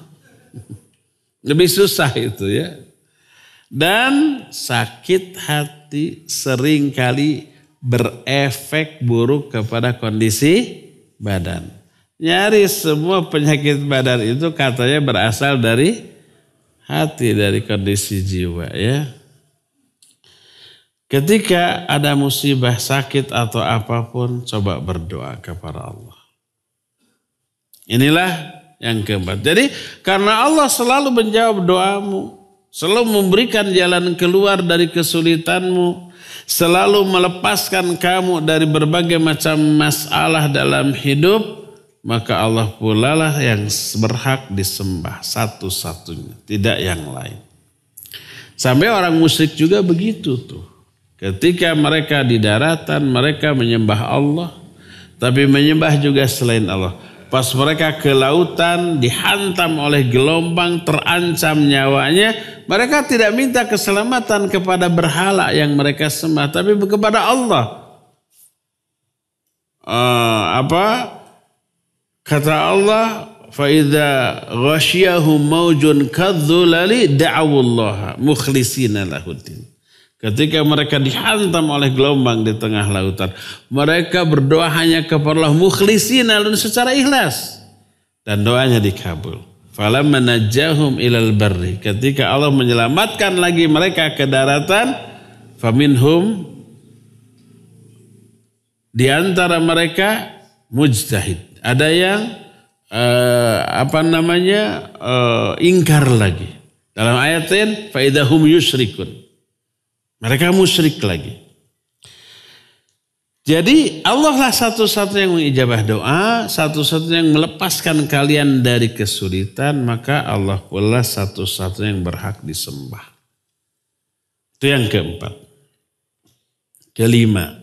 Lebih susah itu ya. Dan sakit hati seringkali berefek buruk kepada kondisi badan. Nyaris semua penyakit badan itu katanya berasal dari hati, dari kondisi jiwa ya. Ketika ada musibah, sakit atau apapun, coba berdoa kepada Allah. Inilah yang keempat. Jadi karena Allah selalu menjawab doamu, selalu memberikan jalan keluar dari kesulitanmu, selalu melepaskan kamu dari berbagai macam masalah dalam hidup, maka Allah pula lah yang berhak disembah satu-satunya, tidak yang lain. Sampai orang musyrik juga begitu tuh. Ketika mereka di daratan, mereka menyembah Allah, tapi menyembah juga selain Allah. Pas mereka ke lautan, dihantam oleh gelombang, terancam nyawanya, mereka tidak minta keselamatan kepada berhala yang mereka sembah, tapi kepada Allah. Kata Allah, فَإِذَا غَشِيَهُمْ مَوْجٌ كَالظُّلَلِ دَعَوُوا اللَّهَ مُخْلِصِينَ لَهُ الدِّينَ. Ketika mereka dihantam oleh gelombang di tengah lautan, mereka berdoa hanya kepada Allah mukhlisina secara ikhlas, dan doanya dikabul. Falamma najjahum ilal barri, ketika Allah menyelamatkan lagi mereka ke daratan, faminhum, di antara mereka mujtahid, ada yang ingkar lagi. Dalam ayat lain, fa idahum yusyrikun. Mereka musyrik lagi. Jadi Allah lah satu-satunya yang mengijabah doa, satu-satunya yang melepaskan kalian dari kesulitan, maka Allah pula satu-satunya yang berhak disembah. Itu yang keempat. Kelima,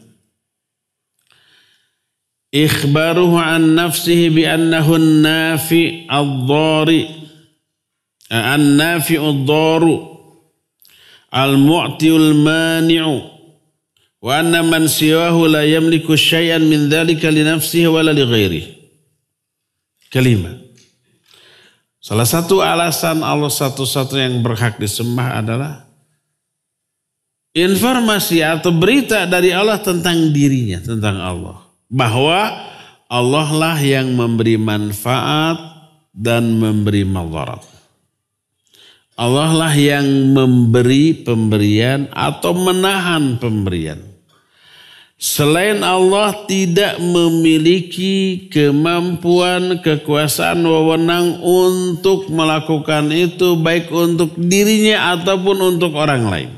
ikhbaruhu an nafsihi bi annahu an-nafi ad-dhari an-nafi ad-dharu al-mu'tiul mani'u wa anna man siwahu la yamliku syai'an min dhalika li nafsihi wa la li ghairihi. Kelima, salah satu alasan Allah satu-satu yang berhak disembah adalah informasi atau berita dari Allah tentang dirinya, tentang Allah. Bahwa Allah lah yang memberi manfaat dan memberi madarat. Allah lah yang memberi pemberian atau menahan pemberian. Selain Allah tidak memiliki kemampuan, kekuasaan, wewenang untuk melakukan itu baik untuk dirinya ataupun untuk orang lain.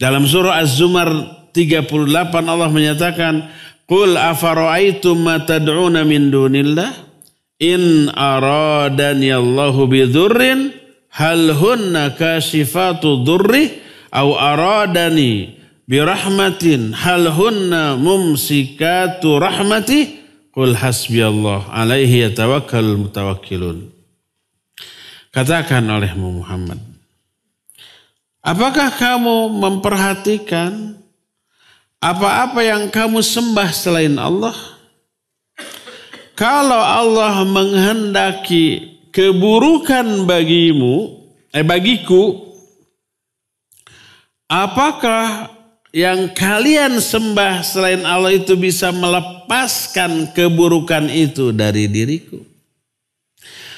Dalam surah Az-Zumar 38 Allah menyatakan, "Qul afara'aitum ma tad'una min dunillah in aradani Allahu bidurrin hal hunna kashifatu durri aw aradani birahmatin hal hunna mumsikatu rahmati qul hasbiyallah alaihi yatawakkalul mutawakkilun." Katakan olehmu Muhammad, apakah kamu memperhatikan apa-apa yang kamu sembah selain Allah? Kalau Allah menghendaki keburukan bagiku, apakah yang kalian sembah selain Allah itu bisa melepaskan keburukan itu dari diriku?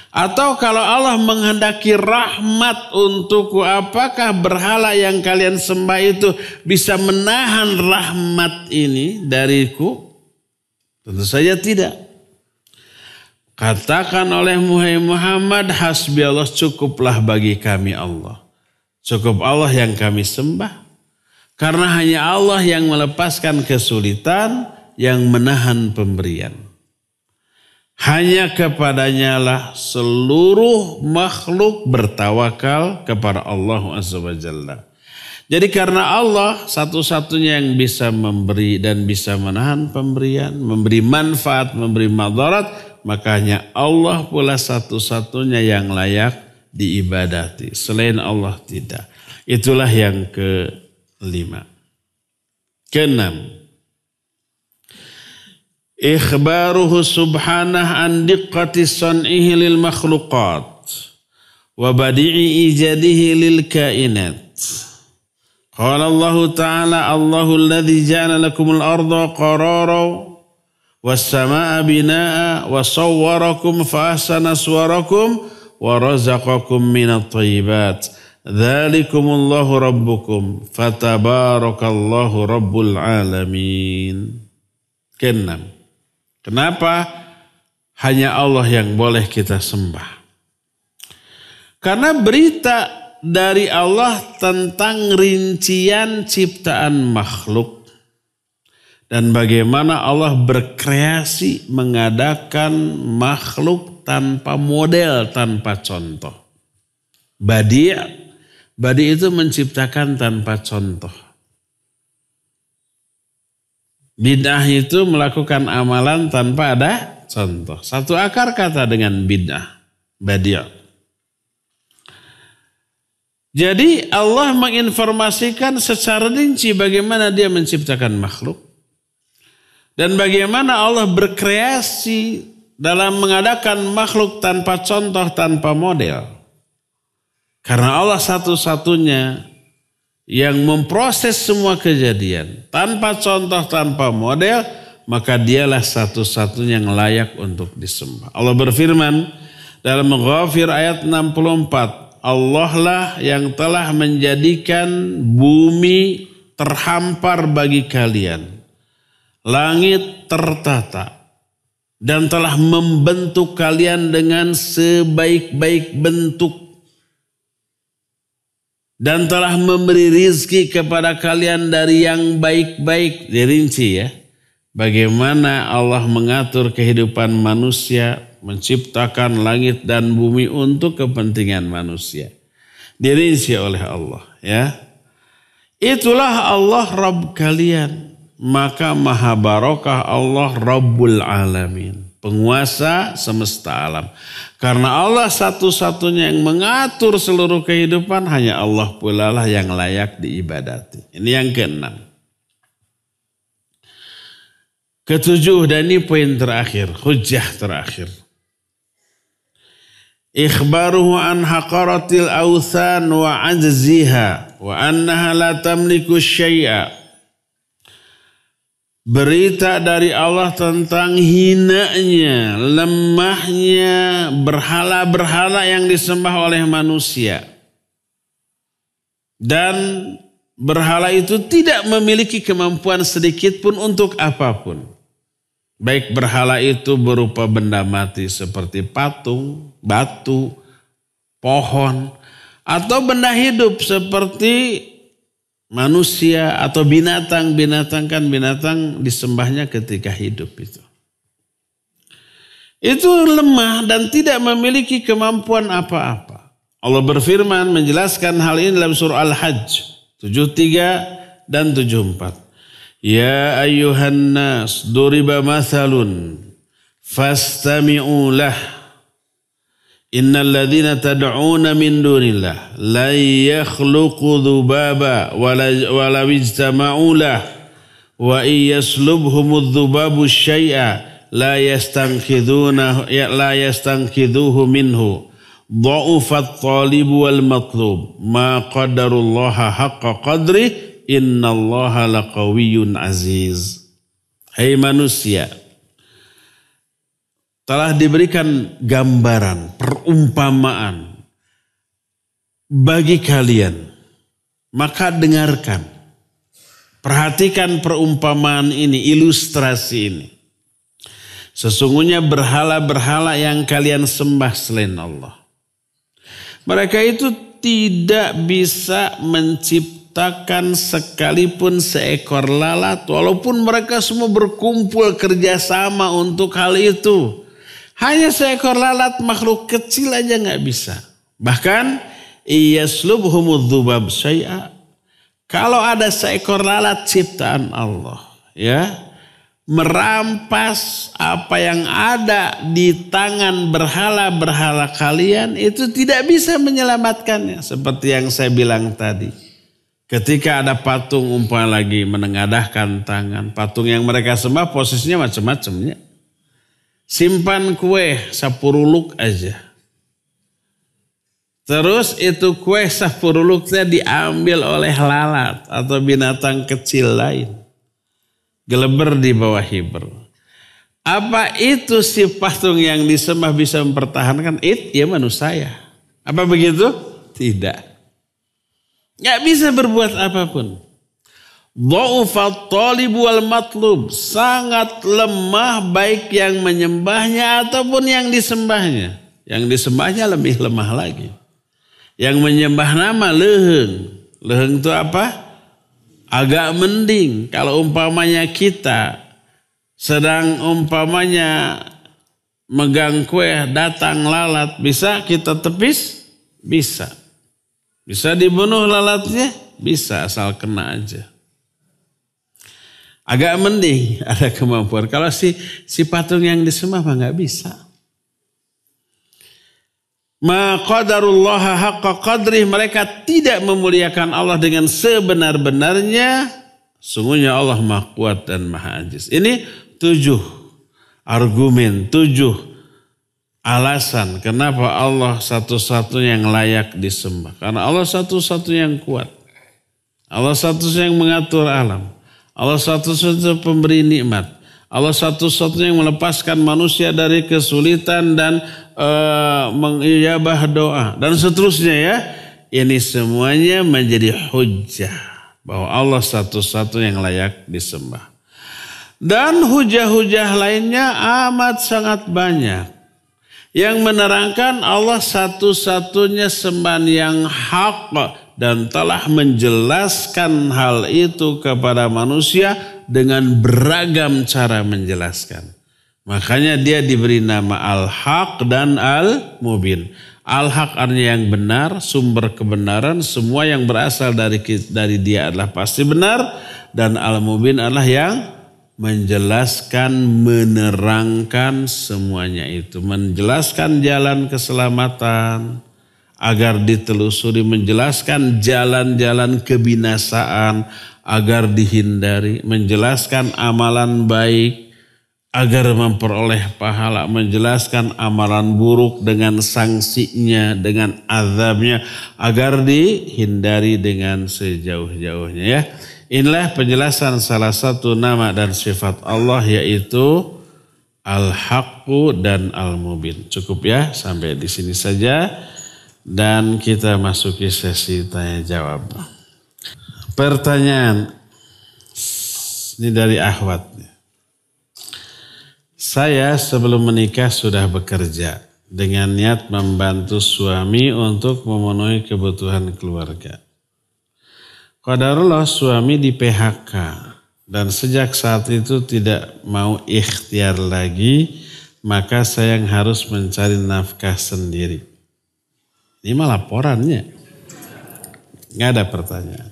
Atau kalau Allah menghendaki rahmat untukku, apakah berhala yang kalian sembah itu bisa menahan rahmat ini dariku? Tentu saja tidak. Katakan oleh Muhammad, hasbi Allah, cukuplah bagi kami Allah. Cukup Allah yang kami sembah. Karena hanya Allah yang melepaskan kesulitan, yang menahan pemberian. Hanya kepadanya lah seluruh makhluk bertawakal kepada Allah Azza wa Jalla. Jadi karena Allah satu-satunya yang bisa memberi dan bisa menahan pemberian, memberi manfaat, memberi madarat, makanya Allah pula satu-satunya yang layak diibadati. Selain Allah tidak. Itulah yang kelima. Keenam. Ikhbaruhu subhanah an diqqati san'ihi lil makhluqat wa badi'i ijadihi lil kainat. Qala Allah Ta'ala, Allahu alladhi ja'ala lakumul arda qarara was samaa binaa wa sawwarakum fa ahsana suwarakum wa razaqakum minat thayyibat. Dzalikumullahu rabbukum fatabarakallahu rabbul alamin. Keenam. Kenapa hanya Allah yang boleh kita sembah? Karena berita dari Allah tentang rincian ciptaan makhluk dan bagaimana Allah berkreasi mengadakan makhluk tanpa model, tanpa contoh. Badi' itu menciptakan tanpa contoh. Bid'ah itu melakukan amalan tanpa ada contoh. Satu akar kata dengan bid'ah, badi'. Jadi Allah menginformasikan secara rinci bagaimana dia menciptakan makhluk. Dan bagaimana Allah berkreasi dalam mengadakan makhluk tanpa contoh, tanpa model. Karena Allah satu-satunya yang memproses semua kejadian. Tanpa contoh, tanpa model, maka dialah satu-satunya yang layak untuk disembah. Allah berfirman dalam Ghafir ayat 64. Allah lah yang telah menjadikan bumi terhampar bagi kalian. Langit tertata. Dan telah membentuk kalian dengan sebaik-baik bentuk. Dan telah memberi rizki kepada kalian dari yang baik-baik. Dirinci ya. Bagaimana Allah mengatur kehidupan manusia, menciptakan langit dan bumi untuk kepentingan manusia. Dirinci oleh Allah ya. Itulah Allah Rabb kalian. Maka maha barokah Allah Rabbul Alamin. Penguasa semesta alam. Karena Allah satu-satunya yang mengatur seluruh kehidupan, hanya Allah pula lah yang layak diibadati. Ini yang keenam. Ketujuh, dan ini poin terakhir, hujjah terakhir. Ikhbaruhu an haqaratil awthan wa ajziha wa annaha la tamliku syai'a. Berita dari Allah tentang hinanya, lemahnya berhala-berhala yang disembah oleh manusia. Dan berhala itu tidak memiliki kemampuan sedikit pun untuk apapun. Baik berhala itu berupa benda mati seperti patung, batu, pohon, atau benda hidup seperti manusia atau binatang-binatang, kan binatang disembahnya ketika hidup itu. Itu lemah dan tidak memiliki kemampuan apa-apa. Allah berfirman menjelaskan hal ini dalam surah Al-Hajj 73 dan 74. Ya ayyuhan nas duriba mathalun fastami'u lah. Innal ladzina tad'una min dunillah la yakhluqu dzubaba wala ijtama'u lah wa iyaslubhumudz dzubabu syai'a la yastankidhuhu minhu dha'ufat talibu wal matlub ma qadarullaha haqqa qadri innallaha laqawiyyun aziz. Hai manusia, telah diberikan gambaran, perumpamaan bagi kalian. Maka dengarkan, perhatikan perumpamaan ini, ilustrasi ini. Sesungguhnya berhala-berhala yang kalian sembah selain Allah, mereka itu tidak bisa menciptakan sekalipun seekor lalat, walaupun mereka semua berkumpul kerjasama untuk hal itu. Hanya seekor lalat, makhluk kecil aja nggak bisa. Bahkan iyaslubhumudz dzubab syai'a. Kalau ada seekor lalat ciptaan Allah, ya, merampas apa yang ada di tangan berhala-berhala kalian, itu tidak bisa menyelamatkannya. Seperti yang saya bilang tadi. Ketika ada patung umpama lagi menengadahkan tangan, patung yang mereka sembah posisinya macam-macamnya. Simpan kue sapuruluk aja. Terus itu kue sapuruluknya diambil oleh lalat atau binatang kecil lain. Geleber di bawah hiber. Apa itu si patung yang disembah bisa mempertahankan? Ya manusia. Apa begitu? Tidak. Gak bisa berbuat apapun. Dha'ufat talib wal matlub. Sangat lemah baik yang menyembahnya ataupun yang disembahnya. Yang disembahnya lebih lemah lagi. Yang menyembah nama leheng. Leheng itu apa? Agak mending. Kalau umpamanya kita sedang umpamanya megang kue, datang lalat, bisa kita tepis? Bisa. Bisa dibunuh lalatnya? Bisa, asal kena aja. Agak mending ada kemampuan. Kalau si patung yang disembah mah nggak bisa. Ma qadarullaha haqqa qadrih, mereka tidak memuliakan Allah dengan sebenar-benarnya. Sungguhnya Allah Maha Kuat dan Maha Aziz. Ini 7 argumen, 7 alasan kenapa Allah satu-satunya yang layak disembah. Karena Allah satu-satunya yang kuat. Allah satu-satunya yang mengatur alam. Allah satu-satunya pemberi nikmat. Allah satu-satunya yang melepaskan manusia dari kesulitan dan mengijabah doa. Dan seterusnya ya. Ini semuanya menjadi hujjah. Bahwa Allah satu-satunya yang layak disembah. Dan hujah-hujah lainnya amat sangat banyak. Yang menerangkan Allah satu-satunya sembahan yang hak. Dan telah menjelaskan hal itu kepada manusia dengan beragam cara menjelaskan. Makanya dia diberi nama Al-Haq dan Al-Mubin. Al-Haq artinya yang benar, sumber kebenaran. Semua yang berasal dari dia adalah pasti benar. Dan Al-Mubin adalah yang menjelaskan, menerangkan semuanya itu. Menjelaskan jalan keselamatan agar ditelusuri, menjelaskan jalan-jalan kebinasaan agar dihindari, menjelaskan amalan baik agar memperoleh pahala, menjelaskan amalan buruk dengan sanksinya, dengan azabnya agar dihindari dengan sejauh-jauhnya ya. Inilah penjelasan salah satu nama dan sifat Allah yaitu Al-Haqqu dan Al-Mubin. Cukup ya, sampai di sini saja. Dan kita masuki sesi tanya jawab. Pertanyaan ini dari Ahwat. Saya sebelum menikah sudah bekerja dengan niat membantu suami untuk memenuhi kebutuhan keluarga. Qadarullah suami di PHK dan sejak saat itu tidak mau ikhtiar lagi, maka saya yang harus mencari nafkah sendiri. Ini mah laporannya. Nggak ada pertanyaan.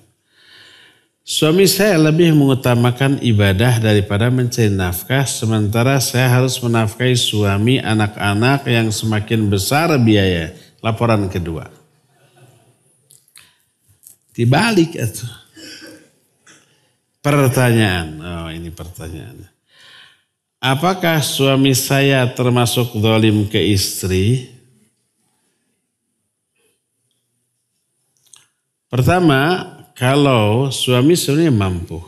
Suami saya lebih mengutamakan ibadah daripada mencari nafkah. Sementara saya harus menafkahi suami, anak-anak yang semakin besar biaya. Laporan kedua. Dibalik itu. Pertanyaan. Oh ini pertanyaannya. Apakah suami saya termasuk zalim ke istri? Pertama, kalau suami sebenarnya mampu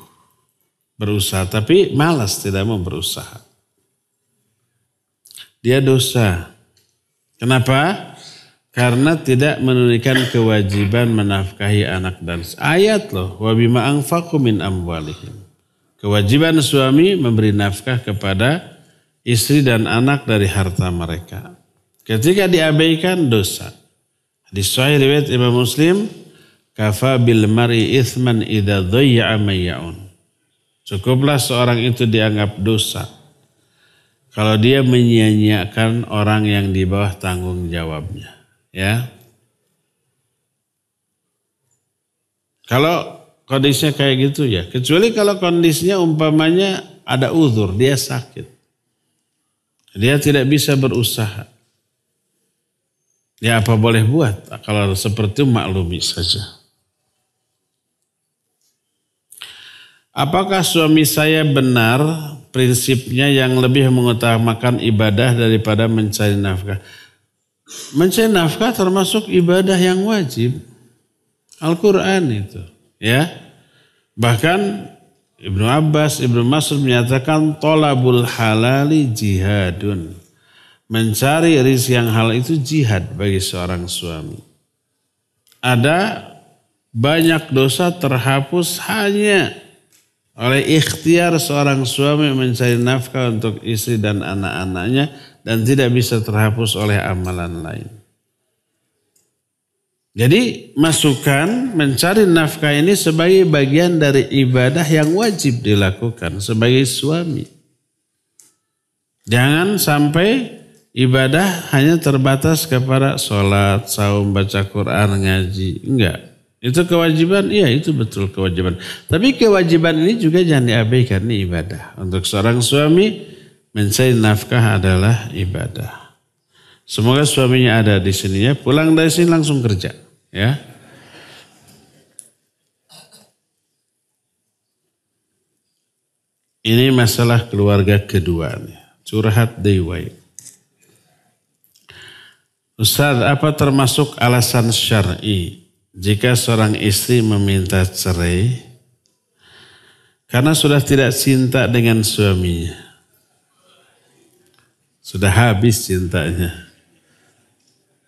berusaha, tapi malas tidak mau berusaha. dia dosa. Kenapa? Karena tidak menunaikan kewajiban menafkahi anak dan ayat loh, wa bima anfaqu min amwalihim. Kewajiban suami memberi nafkah kepada istri dan anak dari harta mereka. Ketika diabaikan dosa. Di Sahih riwayat Imam Muslim, kafa bil mar'i itsman idza dhayya'a mayyaun. Cukuplah seorang itu dianggap dosa kalau dia menyia-nyiakan orang yang di bawah tanggung jawabnya. Ya. Kalau kondisinya kayak gitu ya. Kecuali kalau kondisinya umpamanya ada uzur, dia sakit. Dia tidak bisa berusaha. Ya apa boleh buat? Kalau seperti itu maklumi saja. Apakah suami saya benar prinsipnya yang lebih mengutamakan ibadah daripada mencari nafkah? Mencari nafkah termasuk ibadah yang wajib. Al-Quran itu. Ya. Bahkan Ibnu Abbas, Ibnu Mas'ud menyatakan tolabul halali jihadun. Mencari rizki yang halal itu jihad bagi seorang suami. Ada banyak dosa terhapus hanya oleh ikhtiar seorang suami mencari nafkah untuk istri dan anak-anaknya dan tidak bisa terhapus oleh amalan lain. Jadi masukkan mencari nafkah ini sebagai bagian dari ibadah yang wajib dilakukan sebagai suami. Jangan sampai ibadah hanya terbatas kepada sholat, saum, baca Quran, ngaji. Enggak. Itu kewajiban, iya itu betul kewajiban. Tapi kewajiban ini juga jangan diabaikan, ini ibadah. Untuk seorang suami mencari nafkah adalah ibadah. Semoga suaminya ada di sini ya. Pulang dari sini langsung kerja. Ya. Ini masalah keluarga kedua nih. Curhat dewai. Ustaz, apa termasuk alasan syar'i jika seorang istri meminta cerai karena sudah tidak cinta dengan suaminya? Sudah habis cintanya.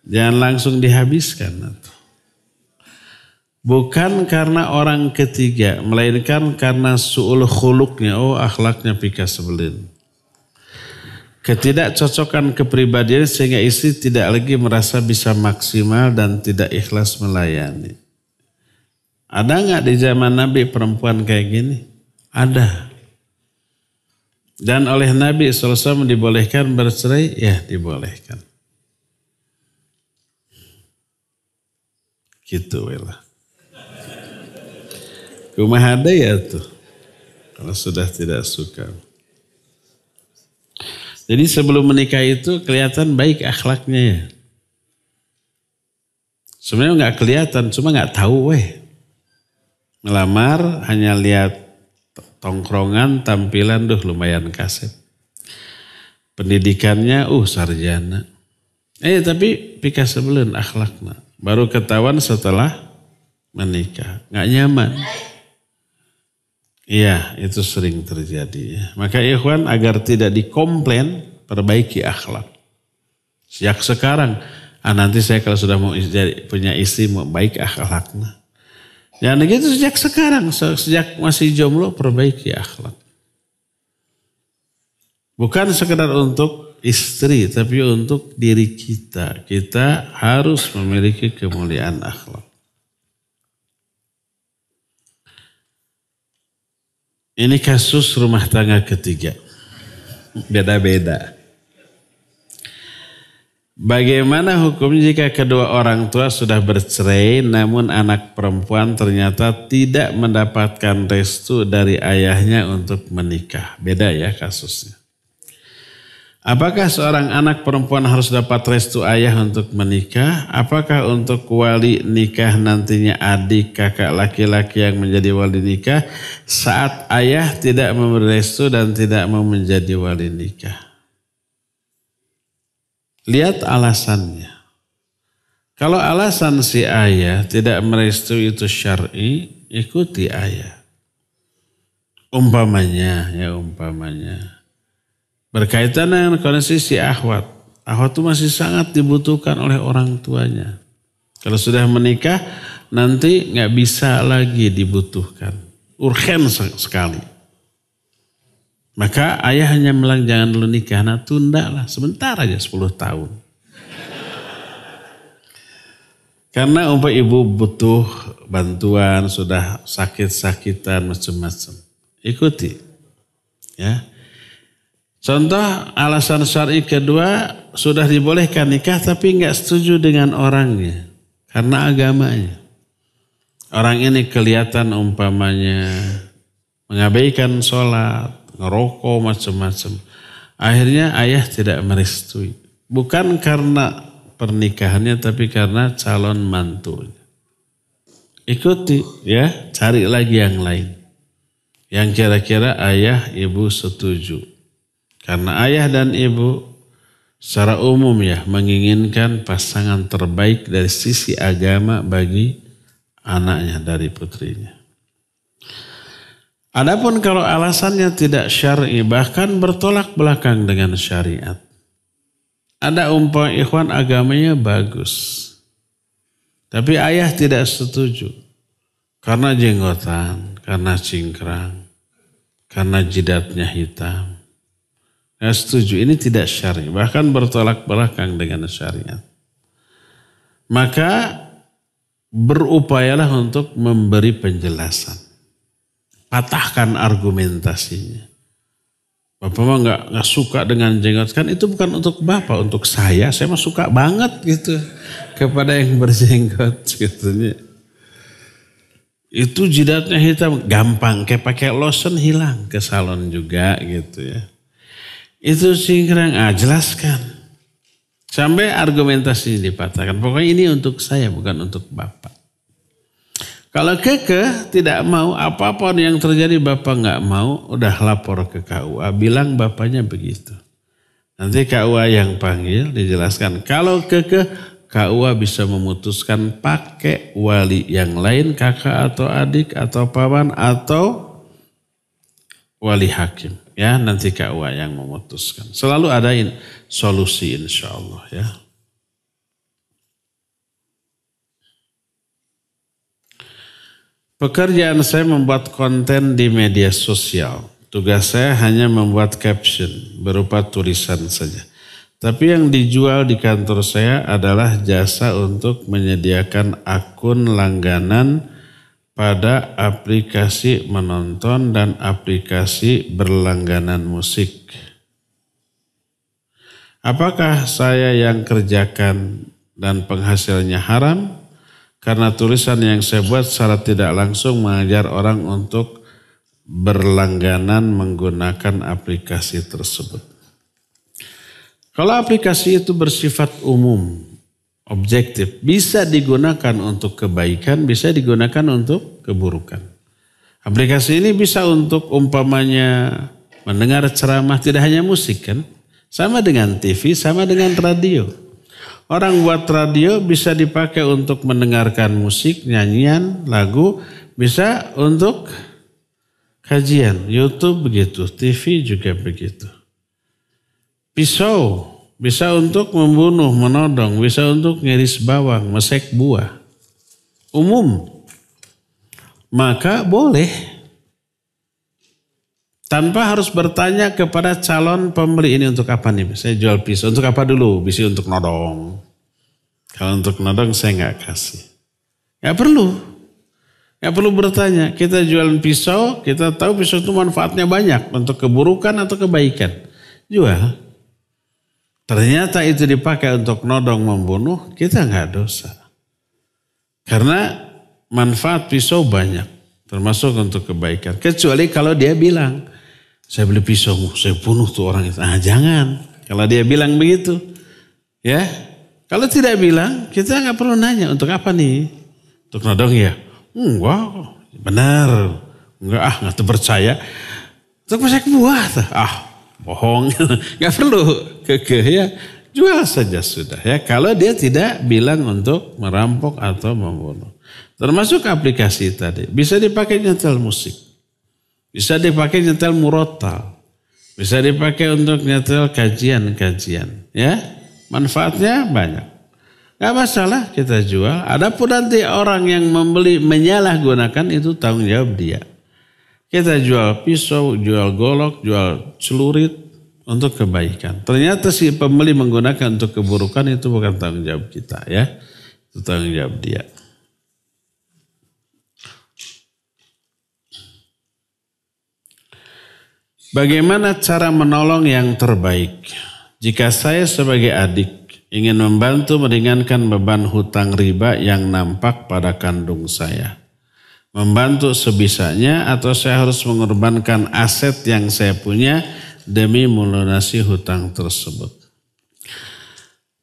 Jangan langsung dihabiskan. Bukan karena orang ketiga, melainkan karena su'ul khuluqnya, akhlaknya pika sebelin. Ketidakcocokan kepribadian sehingga istri tidak lagi merasa bisa maksimal dan tidak ikhlas melayani. Ada nggak di zaman Nabi perempuan kayak gini? Ada. Dan oleh Nabi SAW dibolehkan bercerai? Ya dibolehkan. Gitu lah. Kumaha ada ya tuh. Kalau sudah tidak suka. Jadi sebelum menikah itu kelihatan baik akhlaknya ya. Sebenarnya nggak kelihatan, cuma nggak tahu Melamar hanya lihat tongkrongan, tampilan, lumayan kasep. Pendidikannya, sarjana. Tapi pika sebelum akhlaknya. Baru ketahuan setelah menikah. Nggak nyaman. Iya, itu sering terjadi. Ya. Maka ikhwan agar tidak dikomplain, perbaiki akhlak. Sejak sekarang, nanti saya kalau sudah mau punya istri, mau baik akhlaknya. Jangan gitu sejak sekarang, sejak masih jomblo, perbaiki akhlak. Bukan sekedar untuk istri, tapi untuk diri kita. Kita harus memiliki kemuliaan akhlak. Ini kasus rumah tangga ketiga. Beda-beda. Bagaimana hukum jika kedua orang tua sudah bercerai namun anak perempuan ternyata tidak mendapatkan restu dari ayahnya untuk menikah? Beda ya kasusnya. Apakah seorang anak perempuan harus dapat restu ayah untuk menikah? Apakah untuk wali nikah nantinya adik kakak laki-laki yang menjadi wali nikah saat ayah tidak memberi restu dan tidak mau menjadi wali nikah? Lihat alasannya. Kalau alasan si ayah tidak merestui itu syar'i, ikuti ayah. Umpamanya. Berkaitan dengan kondisi si akhwat. Akhwat itu masih sangat dibutuhkan oleh orang tuanya. Kalau sudah menikah nanti nggak bisa lagi dibutuhkan. Urgen sekali. Maka ayah hanya bilang jangan dulu nikah. Nah tunda lah sebentar aja 10 tahun. Karena ibu butuh bantuan, sudah sakit-sakitan macam-macam. Ikuti. Ya. Contoh alasan syar'i kedua, sudah dibolehkan nikah tapi nggak setuju dengan orangnya karena agamanya. Orang ini kelihatan umpamanya mengabaikan sholat, ngerokok macam-macam. Akhirnya ayah tidak merestui. Bukan karena pernikahannya tapi karena calon mantunya. Ikuti ya, cari lagi yang lain. Yang kira-kira ayah ibu setuju. Karena ayah dan ibu secara umum ya menginginkan pasangan terbaik dari sisi agama bagi anaknya, dari putrinya. Adapun kalau alasannya tidak syar'i bahkan bertolak belakang dengan syariat. Ada ikhwan agamanya bagus. Tapi ayah tidak setuju. Karena jenggotan, karena cingkrang, karena jidatnya hitam. Nggak setuju, ini tidak syar'i, bahkan bertolak belakang dengan syariat. Maka berupayalah untuk memberi penjelasan. Patahkan argumentasinya. Bapak mah nggak suka dengan jenggot, kan itu bukan untuk bapak, untuk saya mah suka banget gitu kepada yang berjenggot gitu. Itu jidatnya hitam, gampang, kayak pakai lotion hilang ke salon juga gitu ya. Itu cingkrang, jelaskan. Sampai argumentasi dipatahkan. Pokoknya ini untuk saya, bukan untuk bapak. Kalau kekeh tidak mau, apapun yang terjadi bapak nggak mau, udah lapor ke KUA, bilang bapaknya begitu. Nanti KUA yang panggil, dijelaskan. Kalau kekeh, KUA bisa memutuskan pakai wali yang lain, kakak atau adik atau paman atau wali hakim. Ya, nanti KUA yang memutuskan. Selalu ada solusi insya Allah ya. Pekerjaan saya membuat konten di media sosial. Tugas saya hanya membuat caption berupa tulisan saja. Tapi yang dijual di kantor saya adalah jasa untuk menyediakan akun langganan pada aplikasi menonton dan aplikasi berlangganan musik. Apakah saya yang kerjakan dan penghasilnya haram? Karena tulisan yang saya buat secara tidak langsung mengajar orang untuk berlangganan menggunakan aplikasi tersebut. Kalau aplikasi itu bersifat umum, objektif, bisa digunakan untuk kebaikan, bisa digunakan untuk keburukan. Aplikasi ini bisa untuk umpamanya mendengar ceramah, tidak hanya musik kan. Sama dengan TV, sama dengan radio. Orang buat radio bisa dipakai untuk mendengarkan musik, nyanyian, lagu, bisa untuk kajian. YouTube begitu, TV juga begitu. Pisau bisa untuk membunuh, menodong, bisa untuk ngiris bawang, mesek buah. Umum. Maka boleh. Tanpa harus bertanya kepada calon pembeli, ini untuk apa nih? Saya jual pisau, untuk apa dulu? Bisa untuk nodong. Kalau untuk nodong saya nggak kasih. Nggak perlu. Nggak perlu bertanya. Kita jualan pisau, kita tahu pisau itu manfaatnya banyak. Untuk keburukan atau kebaikan. Jual. Ternyata itu dipakai untuk nodong membunuh, kita nggak dosa. Karena manfaat pisau banyak. Termasuk untuk kebaikan. Kecuali kalau dia bilang, saya beli pisau, saya bunuh tuh orang itu. Jangan. Kalau dia bilang begitu. Ya. Kalau tidak bilang, kita nggak perlu nanya. Untuk apa nih? Untuk nodong ya? Enggak. Benar. Enggak, nggak terpercaya. Untuk mesek buah. Bohong. Nggak perlu kekeh ya. Jual saja sudah ya. Kalau dia tidak bilang untuk merampok atau membunuh. Termasuk aplikasi tadi. Bisa dipakai nyetel musik. Bisa dipakai nyetel murotal. Bisa dipakai untuk nyetel kajian-kajian. Ya, manfaatnya banyak. Gak masalah kita jual. Adapun nanti orang yang membeli menyalahgunakan itu tanggung jawab dia. Kita jual pisau, jual golok, jual celurit untuk kebaikan. Ternyata si pembeli menggunakan untuk keburukan, itu bukan tanggung jawab kita ya. Itu tanggung jawab dia. Bagaimana cara menolong yang terbaik? Jika saya sebagai adik ingin membantu meringankan beban hutang riba yang nampak pada kandung saya. Membantu sebisanya atau saya harus mengorbankan aset yang saya punya demi melunasi hutang tersebut.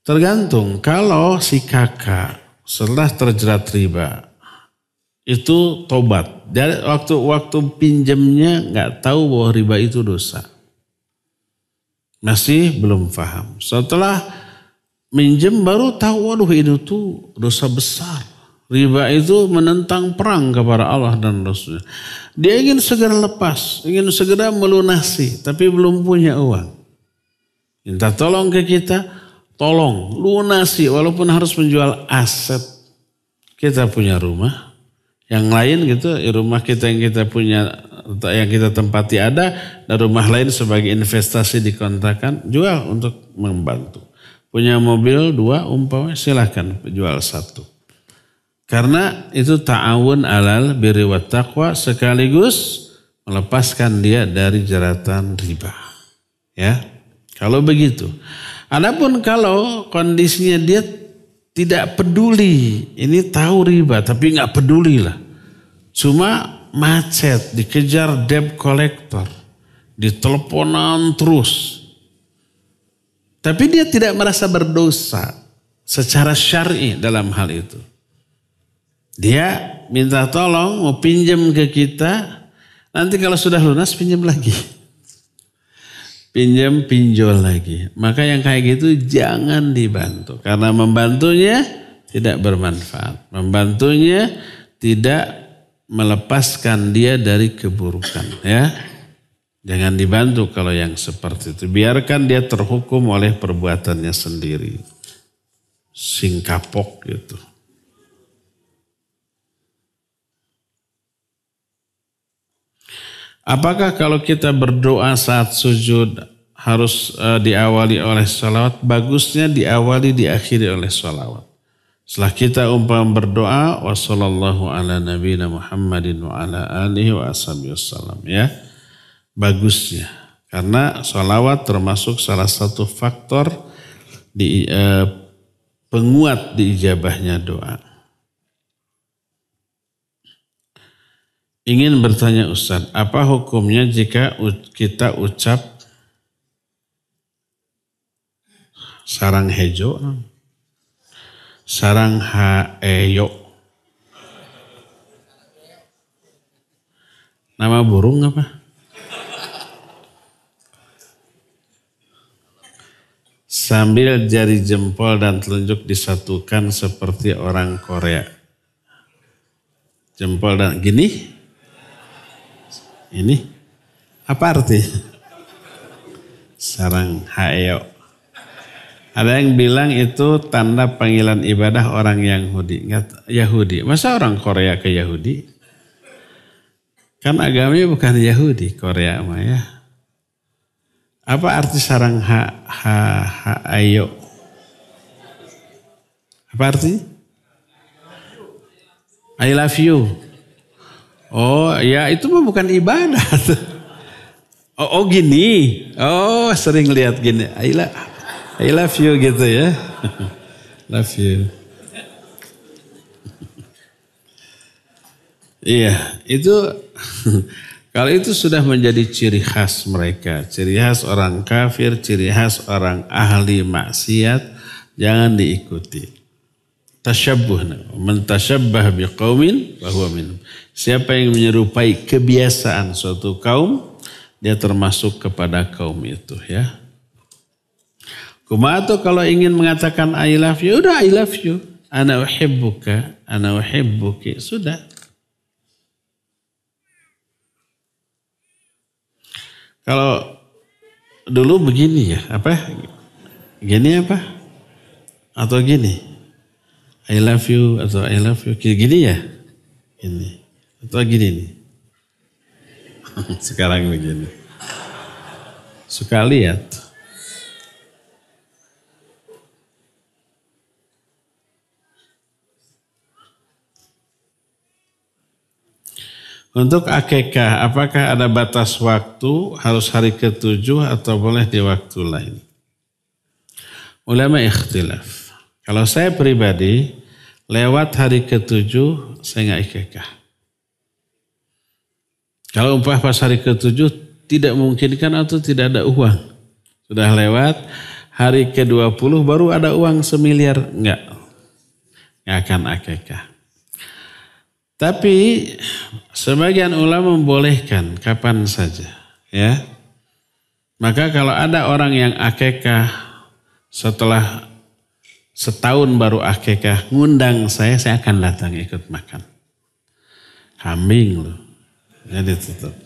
Tergantung, kalau si kakak setelah terjerat riba itu tobat. Dari waktu pinjamnya nggak tahu bahwa riba itu dosa. Masih belum paham. Setelah minjem baru tahu, waduh ini tuh dosa besar. Riba itu menentang perang kepada Allah dan Rasulnya. Dia ingin segera lepas, ingin segera melunasi, tapi belum punya uang. Minta tolong ke kita, tolong lunasi walaupun harus menjual aset. Kita punya rumah, yang lain gitu, rumah kita yang kita punya, yang kita tempati ada, dan rumah lain sebagai investasi dikontrakan, jual untuk membantu. Punya mobil 2 umpamanya, silakan jual 1. Karena itu ta'awun alal birri wat taqwa, sekaligus melepaskan dia dari jeratan riba. Ya, kalau begitu. Adapun kalau kondisinya dia tidak peduli, ini tahu riba tapi nggak peduli lah. Cuma macet, dikejar debt collector, diteleponan terus. Tapi dia tidak merasa berdosa secara syar'i dalam hal itu. Dia minta tolong mau pinjam ke kita, nanti kalau sudah lunas pinjam lagi. Pinjam pinjol lagi. Maka yang kayak gitu jangan dibantu. Karena membantunya tidak bermanfaat. Membantunya tidak melepaskan dia dari keburukan. Ya, jangan dibantu kalau yang seperti itu. Biarkan dia terhukum oleh perbuatannya sendiri. Sing kapok gitu. Apakah kalau kita berdoa saat sujud harus diawali oleh salawat? Bagusnya diawali, diakhiri oleh salawat. Setelah kita berdoa, wa sallallahu ala nabiyina Muhammadin wa ala alihi wa ashabihi wassalam, ya. Bagusnya. Karena salawat termasuk salah satu faktor di penguat diijabahnya doa. Ingin bertanya Ustaz, apa hukumnya jika kita ucap sarang hejo, sarang haeyo? Nama burung apa? Sambil jari jempol dan telunjuk disatukan seperti orang Korea. Jempol dan gini? Ini apa arti? Sarang haeyo. Ada yang bilang itu tanda panggilan ibadah orang Yahudi. Masa orang Korea ke Yahudi? Kan agamanya bukan Yahudi, Korea mah ya. Apa arti sarang haeyo? Apa arti? I love you. Oh ya, itu mah bukan ibadah. Oh gini. Oh sering lihat gini. I love you gitu ya. Love you. Iya, itu kalau itu sudah menjadi ciri khas mereka, ciri khas orang kafir, ciri khas orang ahli maksiat, jangan diikuti. Tasyabbuh, man tasyabbah biqaumin fahuwa minhum. Siapa yang menyerupai kebiasaan suatu kaum, dia termasuk kepada kaum itu ya. Kumaha kalau ingin mengatakan I love you, udah I love you. Ana uhibbuka, ana uhibbuki, sudah. Kalau dulu begini ya, apa? Gini apa? Atau gini? I love you atau I love you. Gini ya? Gini. Atau gini nih. Sekarang begini. Suka lihat. Untuk akikah, apakah ada batas waktu, harus hari ke-7 atau boleh di waktu lain? Ulama ikhtilaf. Kalau saya pribadi, lewat hari ke-7, saya nggak akikah. Kalau umpah pas hari ke-7, tidak memungkinkan atau tidak ada uang. Sudah lewat, hari ke-20 baru ada uang 1 miliar, nggak akan akikah. Tapi sebagian ulama membolehkan kapan saja, ya. Maka kalau ada orang yang akikah setelah setahun baru akikah, ngundang saya akan datang ikut makan. Kambing loh, jadi tutup.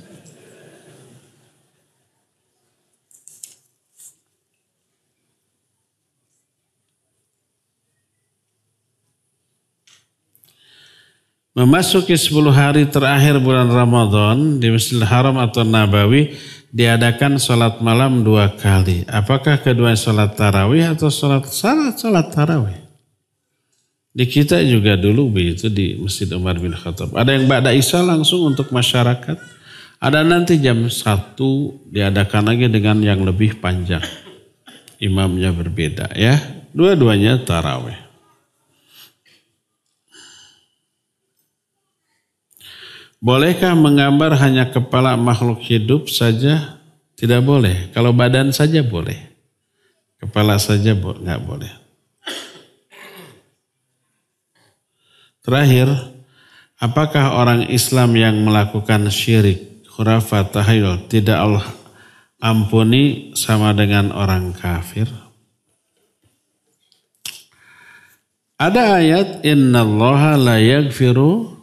Memasuki 10 hari terakhir bulan Ramadan di Masjidil Haram atau Nabawi diadakan sholat malam 2 kali. Apakah keduanya sholat tarawih atau sholat tarawih? Di kita juga dulu begitu di Masjid Umar bin Khattab. Ada yang ba'da isya langsung untuk masyarakat. Ada nanti jam 1 diadakan lagi dengan yang lebih panjang. Imamnya berbeda ya. Dua-duanya tarawih. Bolehkah menggambar hanya kepala makhluk hidup saja? Tidak boleh. Kalau badan saja boleh. Kepala saja nggak boleh. Terakhir, apakah orang Islam yang melakukan syirik, khurafat, tahayul tidak Allah ampuni sama dengan orang kafir? Ada ayat, innallaha la yaghfiru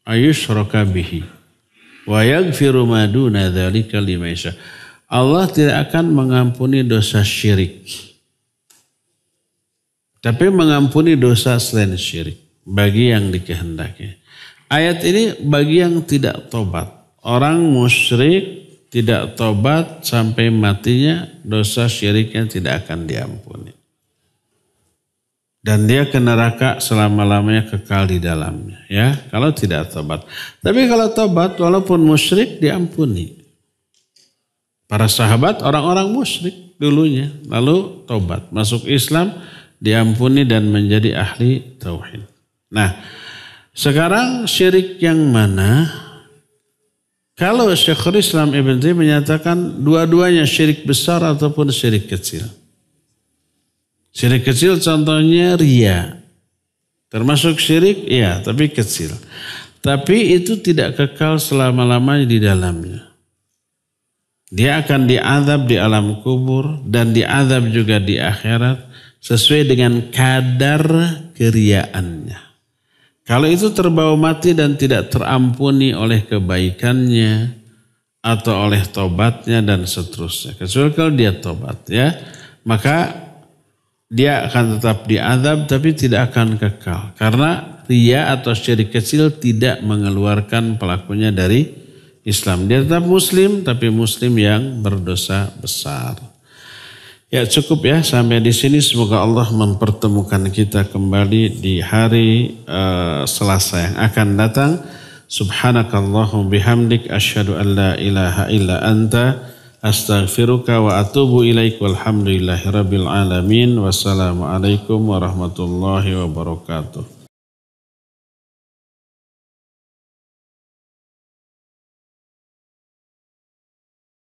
ayushraka bihi wa yaghfiru ma duna dzalika liman yasha. Allah tidak akan mengampuni dosa syirik, tapi mengampuni dosa selain syirik bagi yang dikehendaki. Ayat ini bagi yang tidak tobat. Orang musyrik tidak tobat sampai matinya, dosa syiriknya tidak akan diampuni. Dan dia ke neraka selama-lamanya, kekal di dalamnya. Ya, kalau tidak tobat. Tapi kalau tobat, walaupun musyrik diampuni. Para sahabat orang-orang musyrik dulunya, lalu tobat, masuk Islam, diampuni dan menjadi ahli tauhid. Nah, sekarang syirik yang mana? Kalau Syekhul Islam Ibn Taimiyah menyatakan dua-duanya syirik besar ataupun syirik kecil. Syirik kecil contohnya riya. Termasuk syirik, iya, tapi kecil. Tapi itu tidak kekal selama-lamanya di dalamnya. Dia akan diazab di alam kubur dan diazab juga di akhirat sesuai dengan kadar keriyaannya. Kalau itu terbawa mati dan tidak terampuni oleh kebaikannya atau oleh tobatnya dan seterusnya. Kecuali kalau dia tobat ya, maka dia akan tetap diazab tapi tidak akan kekal. Karena riya atau syirik kecil tidak mengeluarkan pelakunya dari Islam. Dia tetap muslim tapi muslim yang berdosa besar. Ya cukup ya sampai di sini. Semoga Allah mempertemukan kita kembali di hari Selasa yang akan datang. Subhanakallahum bihamdik asyhadu an la ilaha illa anta astaghfiruka wa atubu ilaik walhamdulillahi rabbil alamin. Wassalamualaikum warahmatullahi wabarakatuh.